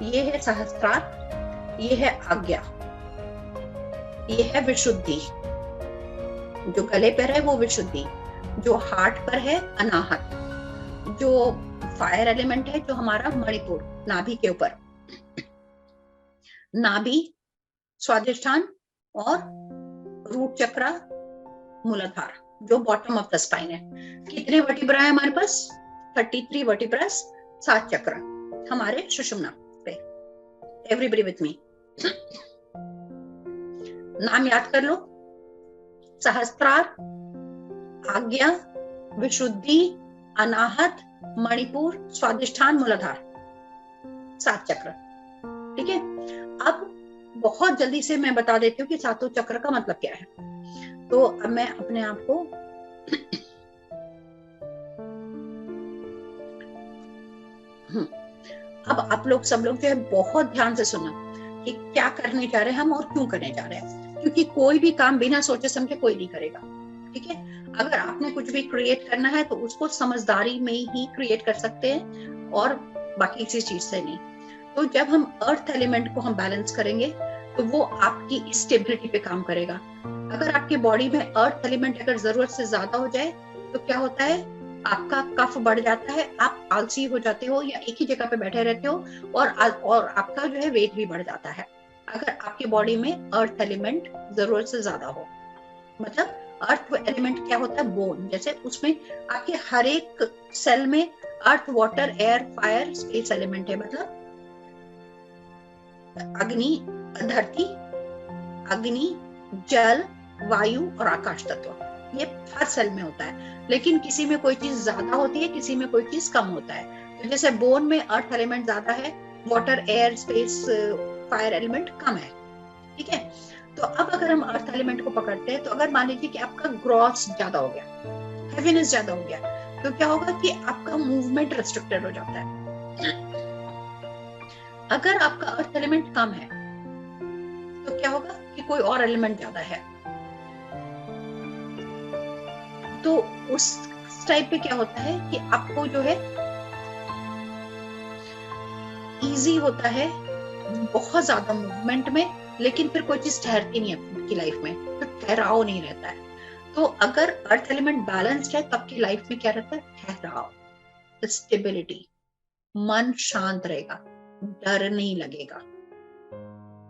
ये है सहस्त्रार, ये है आज्ञा, ये है विशुद्धि, जो गले पर है वो विशुद्धि, जो हार्ट पर है अनाहत, जो फायर एलिमेंट है जो हमारा मणिपुर नाभि के ऊपर, नाभि स्वादिष्ठान और रूट चक्रा मूलाधार जो बॉटम ऑफ द स्पाइन है। कितने वर्टिब्रा है हमारे पास? 33 वर्टिब्रास, 7 चक्र हमारे सुषुम्ना पे। एवरीबॉडी विथ मी, नाम याद कर लो, सहस्त्रार, आज्ञा, विशुद्धि, अनाहत, मणिपुर, स्वादिष्ठान, मूलाधार, 7 चक्र, ठीक है। अब बहुत जल्दी से मैं बता देती हूँ कि 7 चक्र का मतलब क्या है। तो अब मैं अपने आप को अब आप लोग सब लोग जो है बहुत ध्यान से सुनना कि क्या करने जा रहे हैं हम और क्यों करने जा रहे हैं, क्योंकि कोई भी काम बिना सोचे समझे कोई नहीं करेगा, ठीक है। अगर आपने कुछ भी क्रिएट करना है तो उसको समझदारी में ही क्रिएट कर सकते हैं और बाकी किसी चीज से नहीं। तो जब हम अर्थ एलिमेंट को हम बैलेंस करेंगे तो वो आपकी स्टेबिलिटी पे काम करेगा। अगर आपकी बॉडी में अर्थ एलिमेंट अगर जरूरत से ज्यादा हो जाए तो क्या होता है, आपका कफ बढ़ जाता है, आप आलसी हो जाते हो या एक ही जगह पे बैठे रहते हो, और आपका जो है वेट भी बढ़ जाता है अगर आपकी बॉडी में अर्थ एलिमेंट जरूरत से ज्यादा हो। मतलब अर्थ एलिमेंट क्या होता है, बोन, जैसे उसमें आपके हर एक सेल में earth, water, air, fire, space element है। मतलब अग्नि, धरती, अग्नि, जल, वायु और आकाश तत्व, ये हर सेल में होता है। लेकिन किसी में कोई चीज ज्यादा होती है, किसी में कोई चीज कम होता है। तो जैसे बोन में अर्थ एलिमेंट ज्यादा है, water, air, space, fire element कम है। ठीक है, तो अब अगर हम अर्थ एलिमेंट को पकड़ते हैं तो अगर मान लीजिए कि आपका ग्रॉस ज्यादा हो गया, हेवीनेस ज्यादा हो गया, तो क्या होगा कि आपका मूवमेंट रेस्ट्रिक्टेड हो जाता है। अगर आपका अर्थ एलिमेंट कम है तो क्या होगा कि कोई और एलिमेंट ज्यादा है, तो उस टाइप पे क्या होता है कि आपको जो है इजी होता है बहुत ज्यादा मूवमेंट में, लेकिन फिर कोई चीज ठहरती नहीं है आपकी लाइफ में, तो ठहराव नहीं रहता है। तो अगर अर्थ एलिमेंट बैलेंस्ड है तो आपकी लाइफ में क्या रहता है, ठहराव, स्टेबिलिटी, मन शांत रहेगा, डर नहीं लगेगा।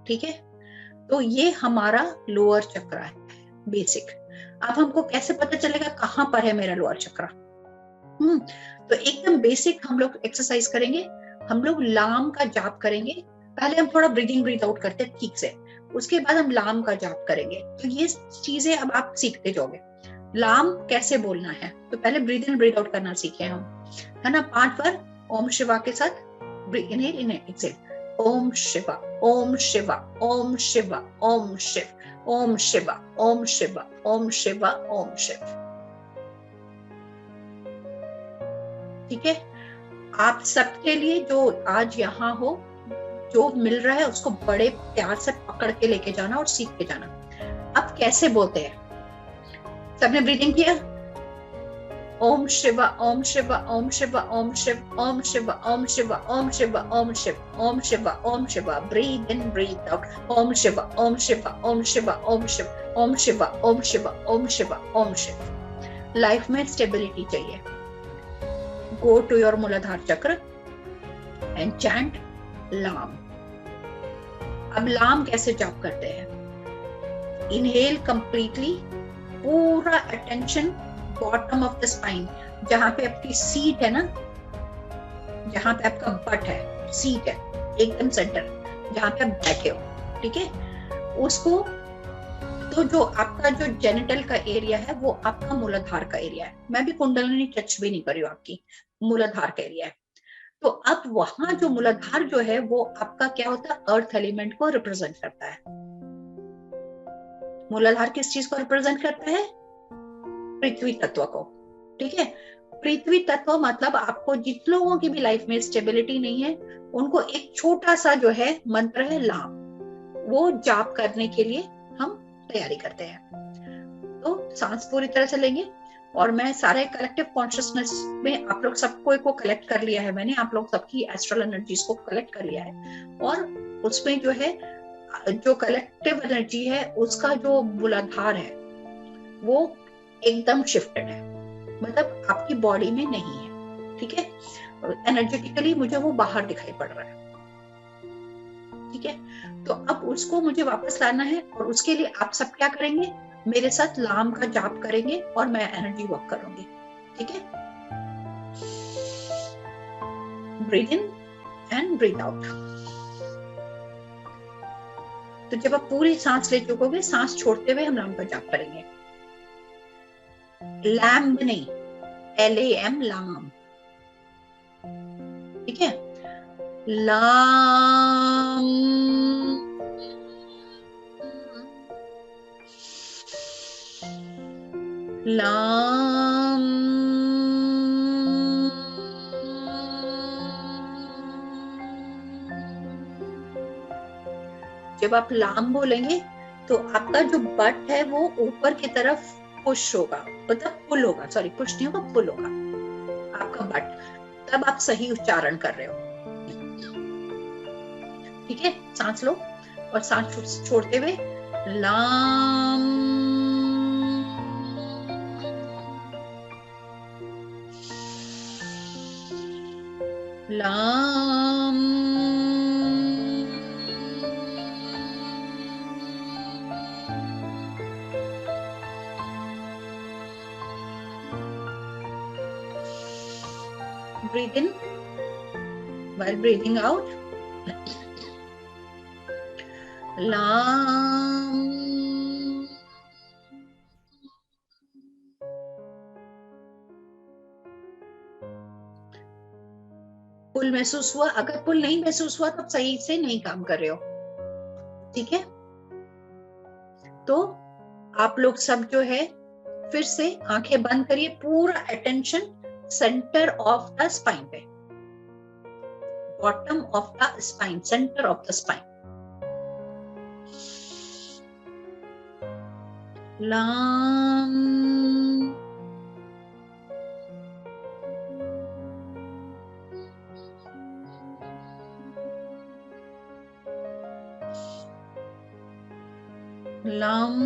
ठीक है, तो ये हमारा लोअर चक्र है, बेसिक। अब हमको कैसे पता चलेगा कहां पर है मेरा लोअर चक्र? तो एकदम बेसिक हम लोग एक्सरसाइज करेंगे। हम लोग लाम का जाप करेंगे। पहले हम थोड़ा ब्रीदिंग ब्रीथ आउट करते हैं ठीक से, उसके बाद हम लाम का जाप करेंगे। तो ये चीजें अब आप सीखते जाओगे। लाम कैसे बोलना है, तो पहले ब्रीथ इन ब्रीथ आउट करना सीखे हम, है ना। 5 बार ओम शिवा के साथ इनहेल इनहेल एक्सहेल, ओम शिवा, ओम शिवा, ओम शिवा, ओम शिव, ओम शिवा, ओम शिवा, ओम शिवा, ओम शिव। ठीक है, आप सबके लिए जो आज यहाँ हो, जो मिल रहा है उसको बड़े प्यार से पकड़ के लेके जाना और सीख के जाना। अब कैसे बोलते हैं, सबने ब्रीदिंग किया, Om Shiva, Om Shiva, Om Shiva, Om Shiv, Om Shiva, Om Shiva, Om Shiva, Om Shiv, Om Shiva, Om Shiva, breathe in breathe out, Om Shiva, Om Shiva, Om Shiva, Om Shiv, Om Shiva, Om Shiva, Om Shiva, Om Shiv. Life में स्टेबिलिटी चाहिए। गो टू योर मूलाधार चक्र एंड चैंट लाम। अब लाम कैसे जाप करते हैं? इनहेल कंप्लीटली, पूरा attention bottom of the spine, जहां पे आपकी सीट है ना, जहां पे आपका बट है, सीट है एकदम सेंटर, जहां पे आप बैठे हो। ठीक है, उसको, तो जो आपका जो जेनिटल का एरिया है वो आपका मूलाधार का एरिया है। मैं भी कुंडलिनी टच भी नहीं करी हूँ, आपकी मूलाधार का एरिया है। तो अब वहां जो मूलाधार जो है वो आपका क्या होता है, अर्थ एलिमेंट को रिप्रेजेंट करता है। मूलाधार किस चीज को रिप्रेजेंट करता है? पृथ्वी तत्व को। ठीक है, पृथ्वी तत्व मतलब आपको जिन लोगों की भी लाइफ में स्टेबिलिटी नहीं है, उनको एक छोटा सा जो है मंत्र है लाम, वो जाप करने के लिए हम तैयारी करते हैं। तो सांस पूरी तरह से लेंगे, और मैं सारे कलेक्टिव कॉन्शियसनेस में आप लोग सबको को कलेक्ट कर लिया है मैंने, आप लोग सबकी एस्ट्रल एनर्जीज को कलेक्ट कर लिया है, और उसमें जो है जो कलेक्टिव एनर्जी है उसका जो मूलाधार है वो एकदम शिफ्टेड है, मतलब आपकी बॉडी में नहीं है। ठीक है, एनर्जेटिकली मुझे वो बाहर दिखाई पड़ रहा है। ठीक है, तो अब उसको मुझे वापस लाना है, और उसके लिए आप सब क्या करेंगे, मेरे साथ लाम का जाप करेंगे और मैं एनर्जी वर्क करूंगी। ठीक है, breathe in and breathe out. तो जब आप पूरी सांस ले चुकोगे, सांस छोड़ते हुए हम लाम का जाप करेंगे। लैम्ब नहीं, LAM, लाम। ठीक है, लाम, लाम, जब आप लाम बोलेंगे तो आपका जो बट है वो ऊपर की तरफ पुश होगा, मतलब पुल होगा, सॉरी पुश नहीं होगा, पुल होगा आपका बट। तब आप सही उच्चारण कर रहे हो। ठीक है, सांस लो और सांस छोड़ते हुए लाम, लाम, breathe in while breathing out, lam, पुल महसूस हुआ? अगर पुल नहीं महसूस हुआ तो आप सही से नहीं काम कर रहे हो, ठीक है? तो आप लोग सब जो है फिर से आंखें बंद करिए, पूरा attention centre of the spine पे, bottom of the spine, centre of the spine. लाम, लाम,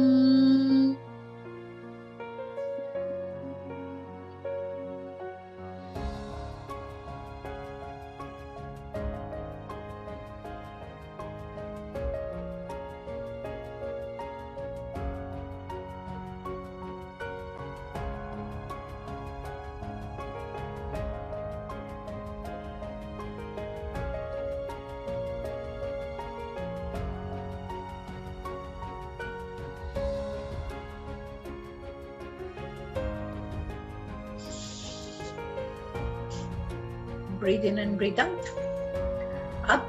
breathe in and breathe out। अब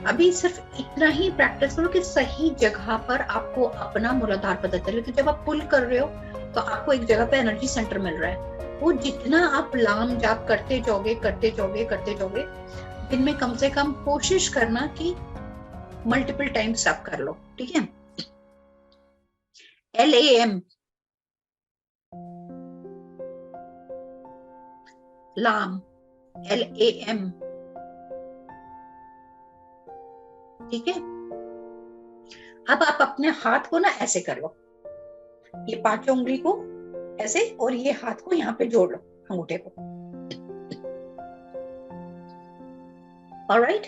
अभी सिर्फ इतना ही प्रैक्टिस करो कि सही जगह पर आपको अपना मूलाधार पता चले। तो जब आप पुल कर रहे हो तो आपको एक जगह पे एनर्जी सेंटर मिल रहा है, वो जितना आप लाम जाप करते जाओगे करते जाओगे करते जाओगे, दिन में कम से कम कोशिश करना कि मल्टीपल टाइम्स आप कर लो, ठीक है? LAM, लाम, LAM, ठीक है? अब आप अपने हाथ को ना ऐसे कर लो, ये पांचों उंगली को ऐसे और ये हाथ को यहाँ पे जोड़ लो, अंगूठे को। ऑलराइट,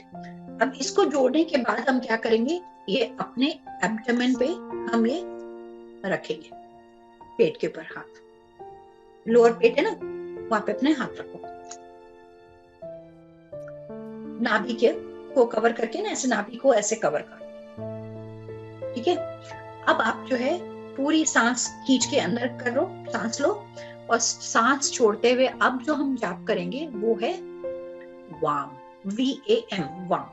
अब इसको जोड़ने के बाद हम क्या करेंगे, ये अपने एब्डोमेन पे हम ये रखेंगे, पेट के ऊपर हाथ, लोअर पेट है ना, वहां पे अपने हाथ रखो, नाभि के को कवर करके ना, ऐसे नाभि को ऐसे कवर करो, ठीक है? अब आप जो है पूरी सांस खींच के अंदर करो, सांस लो और सांस छोड़ते हुए अब जो हम जाप करेंगे वो है वाम, VAM, वाम।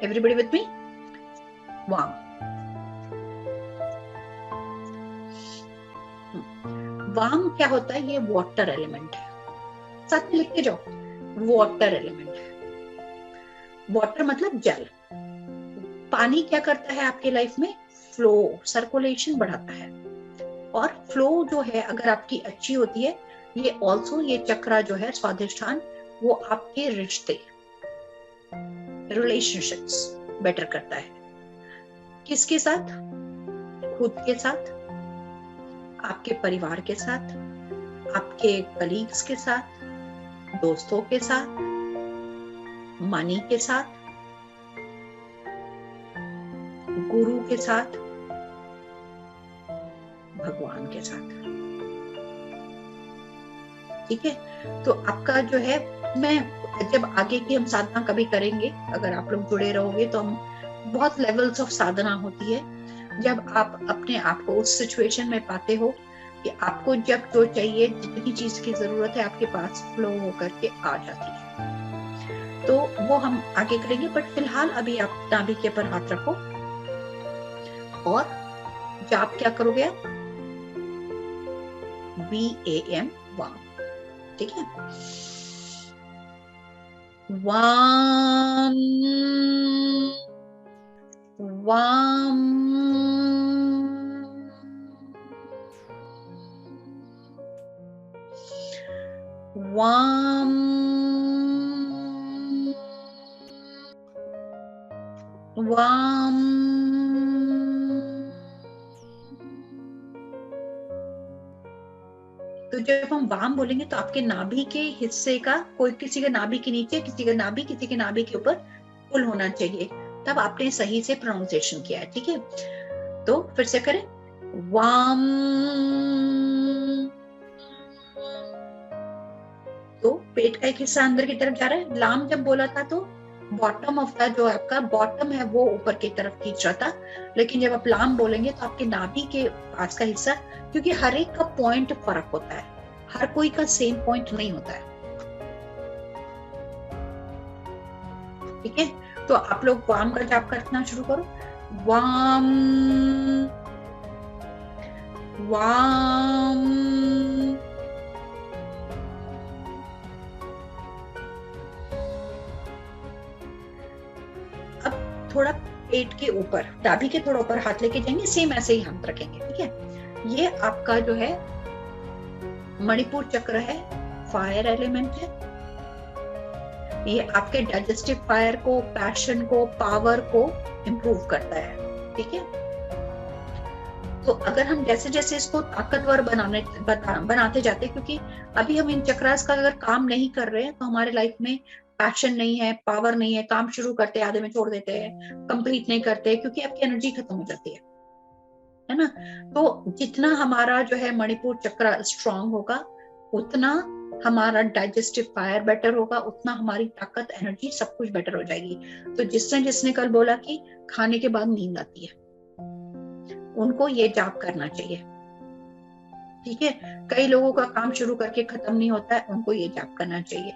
Everybody with me? वाम। वाम क्या होता है? ये वाटर एलिमेंट है, साथ में लिखते जाओ, वाटर एलिमेंट है। वाटर मतलब जल। पानी क्या करता है आपके लाइफ में? फ्लो, सर्कुलेशन बढ़ाता है। और फ्लो जो है अगर आपकी अच्छी होती है, ये ऑल्सो ये चक्रा जो है स्वाधिष्ठान, वो आपके रिश्ते, रिलेशनशिप्स बेटर करता है। किसके साथ? खुद के साथ, आपके परिवार के साथ, आपके कलीग्स के साथ, दोस्तों के साथ, मनी के साथ, गुरु के साथ, भगवान के साथ, ठीक है? तो आपका जो है, मैं जब आगे की हम साधना कभी करेंगे, अगर आप लोग जुड़े रहोगे तो हम, बहुत लेवल्स ऑफ साधना होती है। जब आप अपने आप को उस सिचुएशन में पाते हो कि आपको जब जो चाहिए, जितनी चीज की जरूरत है आपके पास फ्लो होकर के आ जाती है, तो वो हम आगे करेंगे। बट फिलहाल अभी आप नाभि के ऊपर हाथ रखो और जाप क्या करोगे आप? VAM, वाम, ठीक है? वाम, वाम, वाम, वाम। तो जब हम वाम बोलेंगे तो आपके नाभि के हिस्से का कोई, किसी के नाभि के नीचे, किसी के नाभि के ऊपर पुल होना चाहिए, तब आपने सही से प्रोनाउंसिएशन किया है। ठीक है, तो फिर से करें, वाम। तो पेट का एक हिस्सा अंदर की तरफ जा रहा है। लाम जब बोला था तो बॉटम ऑफ द, जो आपका बॉटम है वो ऊपर की तरफ खींच रहा था, लेकिन जब आप लाम बोलेंगे तो आपके नाभि के पास का हिस्सा, क्योंकि हर एक का पॉइंट फर्क होता है, हर कोई का सेम पॉइंट नहीं होता है। ठीक है, तो आप लोग वाम का जाप करना शुरू करो। वाम वाम। अब थोड़ा पेट के ऊपर, नाभि के थोड़ा ऊपर हाथ लेके जाएंगे, सेम ऐसे ही हाथ रखेंगे। ठीक है, ये आपका जो है मणिपुर चक्र है, फायर एलिमेंट है। ये आपके डाइजेस्टिव फायर को, पैशन को, पावर को इंप्रूव करता है। ठीक है, तो अगर हम जैसे जैसे इसको ताकतवर बनाते जाते हैं, क्योंकि अभी हम इन चक्रास का अगर काम नहीं कर रहे हैं तो हमारे लाइफ में पैशन नहीं है, पावर नहीं है, काम शुरू करते आधे में छोड़ देते हैं, कंप्लीट नहीं करते, क्योंकि आपकी एनर्जी खत्म हो जाती है ना। तो जितना हमारा जो है मणिपुर चक्र स्ट्रांग होगा, उतना हमारा डाइजेस्टिव फायर बेटर होगा, उतना हमारी ताकत, एनर्जी, सब कुछ बेटर हो जाएगी। तो जिसने कल बोला कि खाने के बाद नींद आती है, उनको ये जाप करना चाहिए। ठीक है, कई लोगों का काम शुरू करके खत्म नहीं होता है, उनको ये जाप करना चाहिए।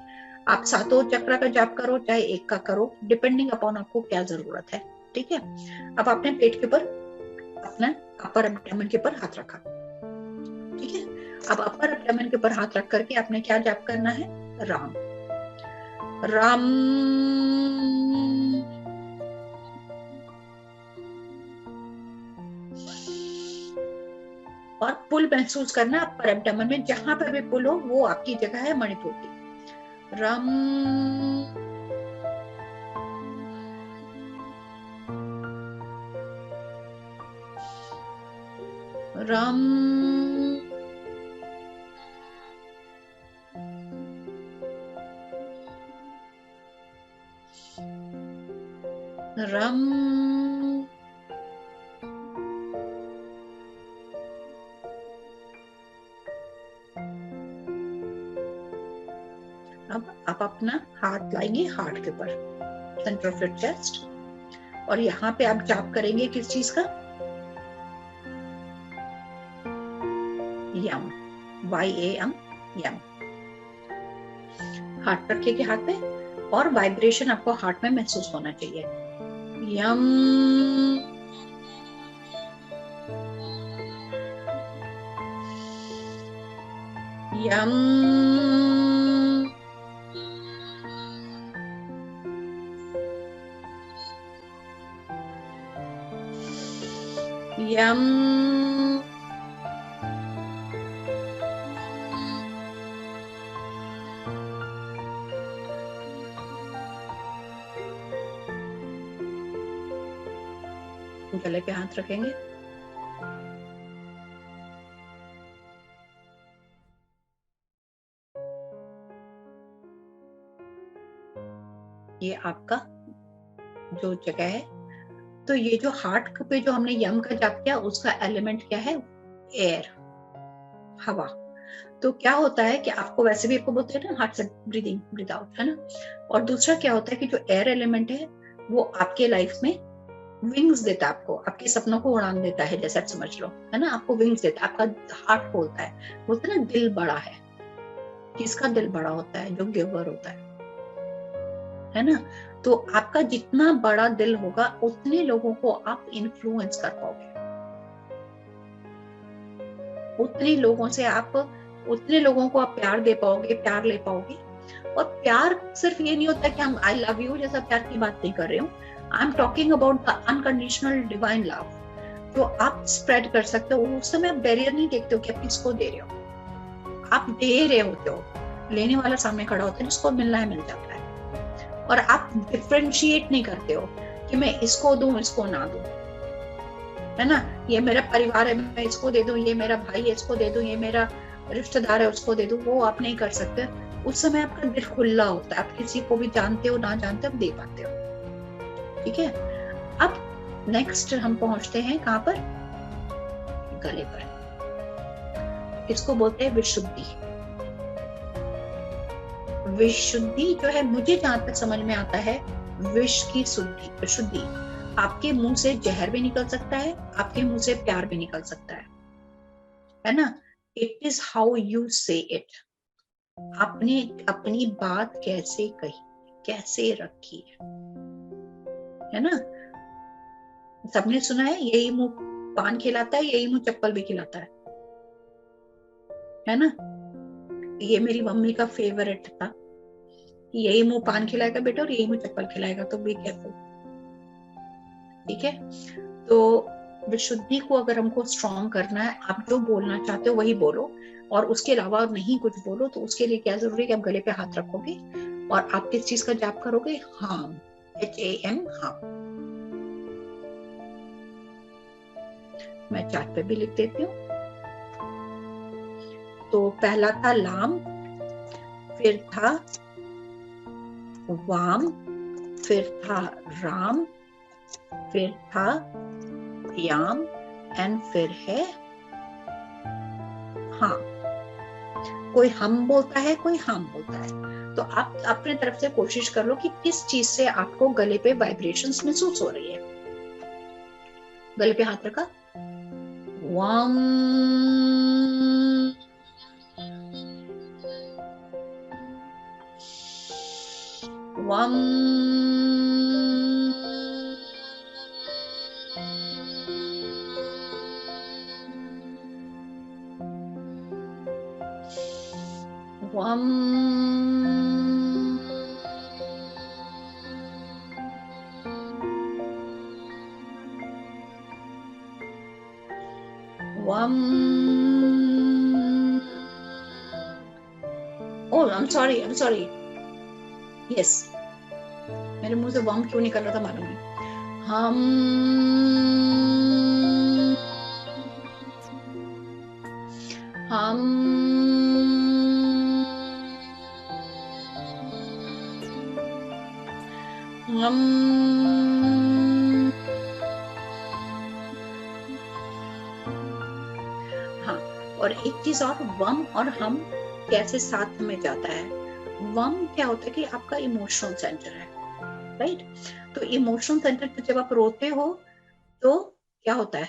आप सातों चक्र का जाप करो, चाहे एक का करो, डिपेंडिंग अपॉन आपको क्या जरूरत है। ठीक है, अब आपने पेट के ऊपर, अपना अपर एब्डोमेन के ऊपर हाथ रखा। ठीक है, अब अपर एब्डोमेन के ऊपर हाथ रख करके आपने क्या जाप करना है, राम राम। और पुल महसूस करना अपर एब्डोमेन में, जहां पर भी पुल हो वो आपकी जगह है मणिपुर की। राम राम राम। अब आप अपना हाथ लाएंगे हार्ट के ऊपर, सेंटर ऑफ योर चेस्ट, और यहाँ पे आप जाप करेंगे किस चीज का, यम, YAM, यम। हार्ट रखेंगे हाथ पे, और वाइब्रेशन आपको हार्ट में महसूस होना चाहिए। यम यम यम। गले पे हाथ रखेंगे, ये आपका जो जगह है। तो ये जो हार्ट पे जो हमने यम का जाप किया, उसका एलिमेंट क्या है, एयर, हवा। तो क्या होता है कि आपको वैसे भी आपको बोलते हैं ना, हार्ट से ब्रीद इन ब्रीद आउट, है ना। और दूसरा क्या होता है कि जो एयर एलिमेंट है वो आपके लाइफ में विंग्स देता है, आपको आपके सपनों को उड़ान देता है, जैसे आप समझ लो, है ना। आपको विंग्स देता है, आपका हार्ट खोलता है, बोलते हैं ना दिल बड़ा है। किसका दिल बड़ा होता है, जो गिवर होता है ना। तो आपका जितना बड़ा दिल होगा, उतने लोगों को आप इन्फ्लुएंस कर पाओगे, उतने लोगों से आप, उतने लोगों को आप प्यार दे पाओगे, प्यार ले पाओगे। और प्यार सिर्फ ये नहीं होता कि हम आई लव यू जैसा प्यार की बात नहीं कर रही हूँ, I am talking about the unconditional divine love, जो आप स्प्रेड कर सकते हो। उस समय आप बैरियर नहीं देखते हो कि आप किसको दे रहे हो, आप दे रहे होते हो, लेने वाला सामने खड़ा होता है, जिसको मिलना है मिल जाता है। और आप डिफरेंशिएट नहीं करते हो कि मैं इसको दूं इसको ना दूं, है ना, ये मेरा परिवार है मैं इसको दे दूं, ये मेरा भाई है इसको दे दूं, ये मेरा रिश्तेदार है उसको दे दूं, वो आप नहीं कर सकते। उस समय आपका दिल खुला होता है, आप किसी को भी जानते हो ना जानते हो, आप दे पाते हो। ठीक है, अब नेक्स्ट हम पहुंचते हैं कहां पर, गले पर। इसको बोलते हैं विशुद्धि। विशुद्धि जो है, मुझे जहां तक समझ में आता है, विष की शुद्धि। आपके मुंह से जहर भी निकल सकता है, आपके मुंह से प्यार भी निकल सकता है ना। इट इज हाउ यू से इट। आपने अपनी बात कैसे कही, कैसे रखी है ना। सबने सुना है, यही मुंह पान खिलाता है, यही मुंह चप्पल भी खिलाता है ना। ये मेरी मम्मी का फेवरेट था, यही मुंह पान खिलाएगा बेटा और यही मुंह चप्पल खिलाएगा, तो बी केयरफुल। ठीक है, तो विशुद्धि को अगर हमको स्ट्रॉन्ग करना है, आप जो बोलना चाहते हो वही बोलो, और उसके अलावा नहीं कुछ बोलो। तो उसके लिए क्या जरूरी है कि आप गले पे हाथ रखोगे और आप किस चीज का जाप करोगे, हाम, HAM, हाम। मैं चार्ट पे भी लिख देती हूँ। तो पहला था लाम, फिर था वाम, फिर था राम, फिर था याम, एंड फिर है हाँ। कोई हम बोलता है, कोई हम बोलता है। तो आप अपने तरफ से कोशिश कर लो कि किस चीज से आपको गले पे वाइब्रेशंस महसूस हो रही है। गले पे हाथ रखा, वाम, वाम, वाम, वाम। Oh, I'm sorry. Yes, मेरे मुंह से वाम क्यों निकल रहा था मालूम नहीं। हम, हाँ। और एक चीज और, वम और हम कैसे साथ में जाता है। वम क्या होता है कि आपका इमोशनल सेंटर है, राइट। तो इमोशनल सेंटर पे जब आप रोते हो तो क्या होता है,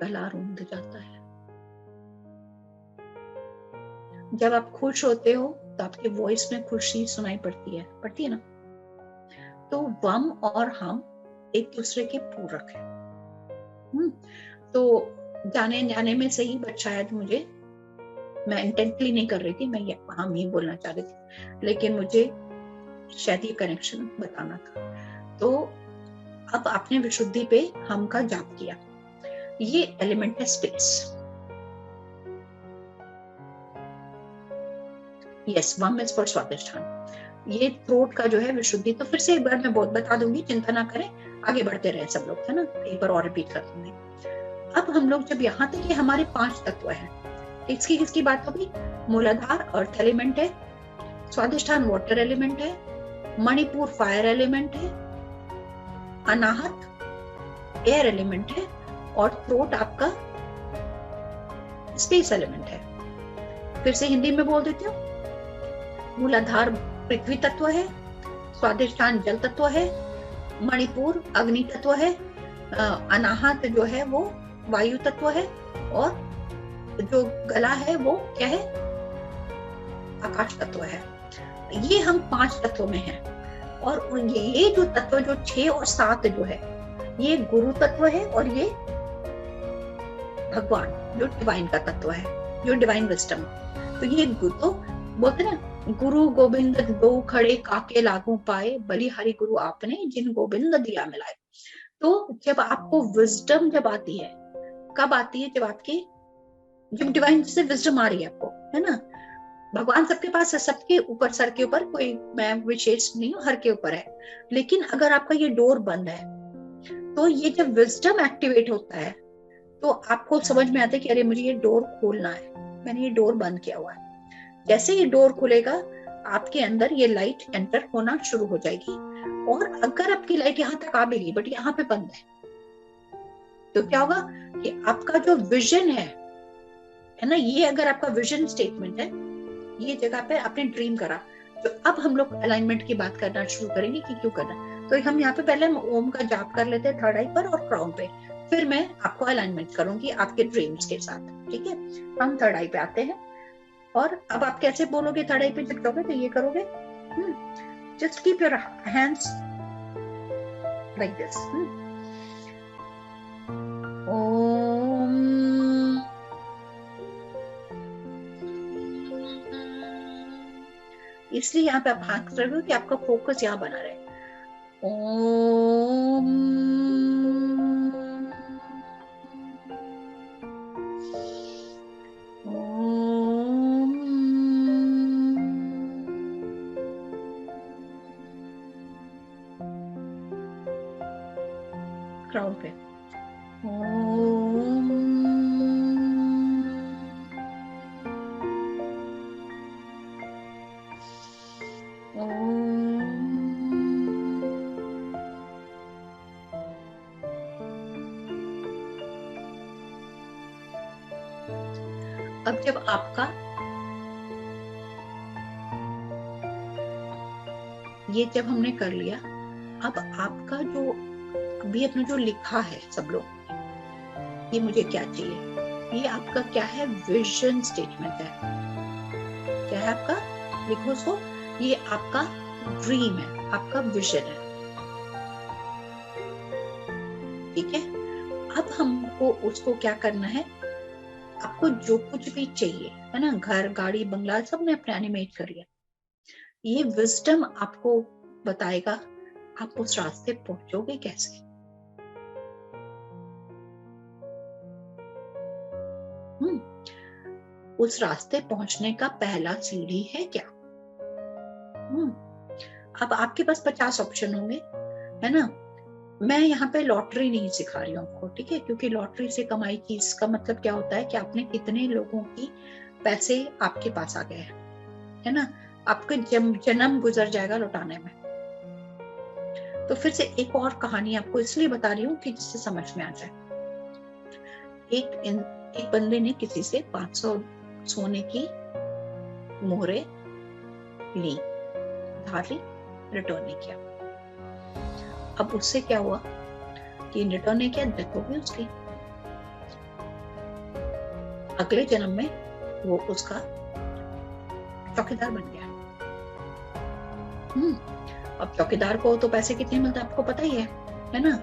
गला रूंध जाता है। जब आप खुश होते हो तो आपके वॉइस में खुशी सुनाई पड़ती है ना। तो वम और हम एक दूसरे के पूरक है। तो जाने जाने में सही, बट शायद मुझे, मैं इंटेंटली नहीं कर रही थी, मैं ये हम ही बोलना चाह रही थी, लेकिन मुझे शायद ये कनेक्शन बताना था। तो अब आपने विशुद्धि पे हम का जाप किया। ये एलिमेंट है स्पेस। यस, वम इज फॉर स्वादिष्ठान। ये थ्रोट का जो है विशुद्धि। तो फिर से एक बार मैं बहुत बता दूंगी, चिंता ना करें, आगे बढ़ते रहे सब लोग, है ना। एक बार और रिपीट कर दूंगी। अब हम लोग जब यहाँ तक कि हमारे 5 तत्व है, किसकी किसकी बात होगी, मूलाधार अर्थ एलिमेंट है, स्वादिष्ठान वाटर एलिमेंट है, मणिपुर फायर एलिमेंट है, अनाहत एयर एलिमेंट है, और थ्रोट आपका स्पेस एलिमेंट है। फिर से हिंदी में बोल देती हूँ, मूलाधार पृथ्वी तत्व है, स्वादिष्ठान जल तत्व है, मणिपुर अग्नि तत्व है, अनाहत जो है वो वायु तत्व है, और जो गला है वो क्या है, आकाश तत्व है। ये हम 5 तत्वों में हैं। और ये जो तत्व जो 6 और 7 जो है, ये गुरु तत्व है, और ये भगवान जो डिवाइन का तत्व है, जो डिवाइन विजडम। तो ये तो बोलते ना, गुरु गोविंद दो खड़े काके लागू पाए, बलिहारी गुरु आपने जिन गोविंद दिया मिलाए। तो जब आपको विजडम जब आती है, कब आती है, जब आपकी, जब डिवाइन से विजडम आ रही है आपको, है ना, भगवान सबके पास है, सबके ऊपर, सर के ऊपर, कोई मैं विशेष नहीं हूँ, हर के ऊपर है। लेकिन अगर आपका ये डोर बंद है, तो ये जब विजडम एक्टिवेट होता है तो आपको समझ में आता है कि अरे मुझे ये डोर खोलना है, मैंने ये डोर बंद किया हुआ है। जैसे ये डोर खुलेगा आपके अंदर ये लाइट एंटर होना शुरू हो जाएगी। और अगर आपकी लाइट यहाँ तक आ भी गई बट यहाँ पे बंद है, तो क्या होगा कि आपका जो विजन है ना, ये अगर आपका विजन स्टेटमेंट है, ये जगह पे आपने ड्रीम करा, तो अब हम लोग अलाइनमेंट की बात करना शुरू करेंगे कि क्यों करना। तो हम यहाँ पे पहले हम ओम का जाप कर लेते हैं थर्ड आई पर और क्राउन पे, फिर मैं आपको अलाइनमेंट करूंगी आपके ड्रीम्स के साथ, ठीक है। हम थर्ड आई पे आते हैं। और अब आप कैसे बोलोगे थर्ड आई पे जब जाओगे, तो ये करोगे, just keep your hands like this. ओम, इसलिए यहाँ पे आप हाथ कर रहे हो कि आपका फोकस यहाँ बना रहे। ओम, ओम, क्राउन पे ओम, अब जब आपका ये जब हमने कर लिया, अब आपका जो अभी अपने जो लिखा है सब लोग, ये मुझे क्या चाहिए, ये आपका क्या है, विजन स्टेटमेंट है। क्या है आपका, लिखो उसको, ये आपका ड्रीम है, आपका विजन है, ठीक है। अब हमको उसको क्या करना है, आपको जो कुछ भी चाहिए है ना, घर, गाड़ी, बंगला, सब ने अपने एनिमेट कर लिया। ये विजडम आपको बताएगा आप उस रास्ते पहुंचोगे कैसे। उस रास्ते पहुंचने का पहला सीढ़ी है क्या। अब आपके पास 50 ऑप्शन होंगे, है ना। मैं यहाँ पे लॉटरी नहीं सिखा रही हूँ आपको, ठीक है, क्योंकि लॉटरी से कमाई चीज का मतलब क्या होता है कि आपने कितने लोगों की पैसे आपके पास आ गए है ना, आपका जन्म गुजर जाएगा लौटाने में। तो फिर से एक और कहानी आपको इसलिए बता रही हूँ कि जिससे समझ में आ जाए। एक बंदे ने किसी से 500 सोने की मोहरे ली, धार ली, रिटर्न नहीं किया। अब उससे क्या हुआ कि रिटर्न नहीं किया, डेथ हो गई उसकी। अगले जन्म में वो उसका चौकीदार बन गया। अब चौकीदार को तो पैसे कितने मिलते हैं आपको पता ही है ना।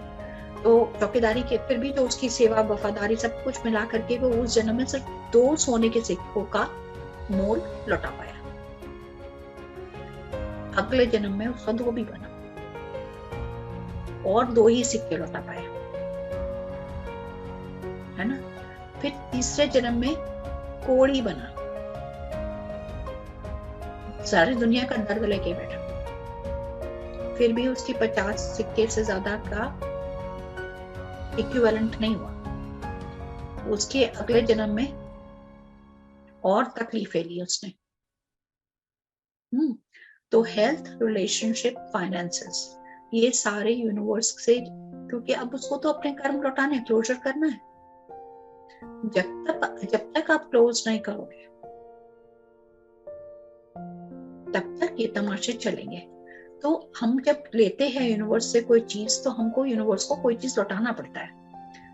तो चौकीदारी के फिर भी जो उसकी सेवा, वफादारी, सब कुछ मिला करके वो उस जन्म में सिर्फ 2 सोने के सिक्कों का मोल लौटा पाया। अगले जन्म में उसका धोबी बना और 2 ही सिक्के लौटा पाया, है ना। फिर तीसरे जन्म में कोड़ी बना, सारी दुनिया का दर्द लेके बैठा, फिर भी उसकी 50 सिक्के से ज्यादा का इक्विवेलेंट नहीं हुआ। उसके अगले जन्म में और तकलीफें ली उसने। तो हेल्थ, रिलेशनशिप, फाइनेंसेस, ये सारे यूनिवर्स से, क्योंकि अब उसको तो अपने कर्म लौटाने, क्लोजर करना है। जब तक आप क्लोज नहीं करोगे तब तक ये तमाशे चलेंगे। तो हम जब लेते हैं यूनिवर्स से कोई चीज, तो हमको यूनिवर्स को कोई चीज लौटाना पड़ता है।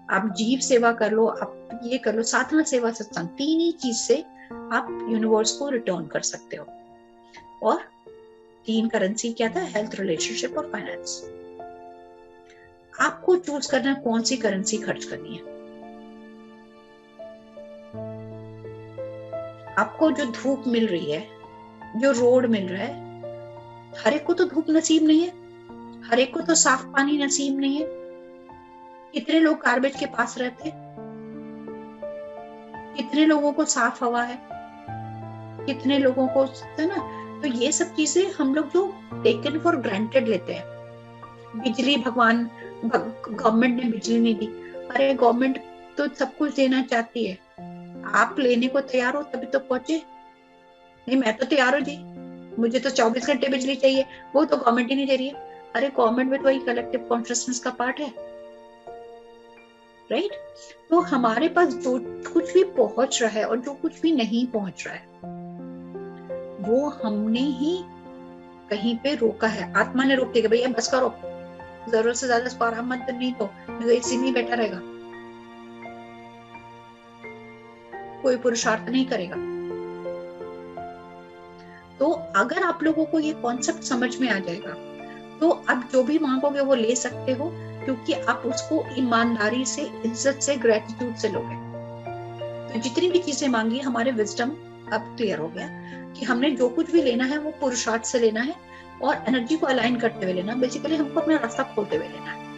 आप जीव सेवा कर लो, आप ये कर लो, साधना, सेवा, सत्संग, 3 ही चीज से आप यूनिवर्स को रिटर्न कर सकते हो। और 3 करेंसी क्या था, हेल्थ, रिलेशनशिप और फाइनेंस। आपको चूज करना है कौन सी करेंसी खर्च करनी है। आपको जो धूप मिल रही है, जो रोड मिल रहा है, हर एक को तो धूप नसीब नहीं है, हर एक को तो साफ पानी नसीब नहीं है। कितने लोग गार्बेज के पास रहते हैं, कितने लोगों को साफ हवा है, कितने लोगों को, है ना। तो ये सब चीजें हम लोग जो टेकन फॉर ग्रांटेड लेते हैं। बिजली भगवान, गवर्नमेंट ने बिजली नहीं दी, अरे गवर्नमेंट तो सब कुछ देना चाहती है, आप लेने को तैयार हो तभी तो पहुंचे। नहीं मैं तो तैयार हूँ जी, मुझे तो 24 घंटे बिजली चाहिए, वो तो गवर्नमेंट ही नहीं दे रही है। अरे गवर्नमेंट में तो वही कलेक्टिव कॉन्शियसनेस का पार्ट है, राइट। तो हमारे पास जो कुछ भी पहुंच रहा है और जो कुछ भी नहीं पहुंच रहा है, वो हमने ही कहीं पे रोका है। आत्मा ने रोक दिया, भैया बस करो, जरूरत से ज्यादा इसको आराम मत, नहीं तो इसी में बैठा रहेगा, कोई पुरुषार्थ नहीं करेगा। तो अगर आप लोगों को ये कॉन्सेप्ट समझ में आ जाएगा, तो आप जो भी मांगोगे वो ले सकते हो, क्योंकि आप उसको ईमानदारी से, इज्जत से, ग्रेटिट्यूड से लोगे। तो जितनी भी चीजें मांगी, हमारे विजडम अब क्लियर हो गया कि हमने जो कुछ भी लेना है वो पुरुषार्थ से लेना है और एनर्जी को अलाइन करते हुए लेना। बेसिकली हमको अपना रास्ता खोलते हुए लेना है।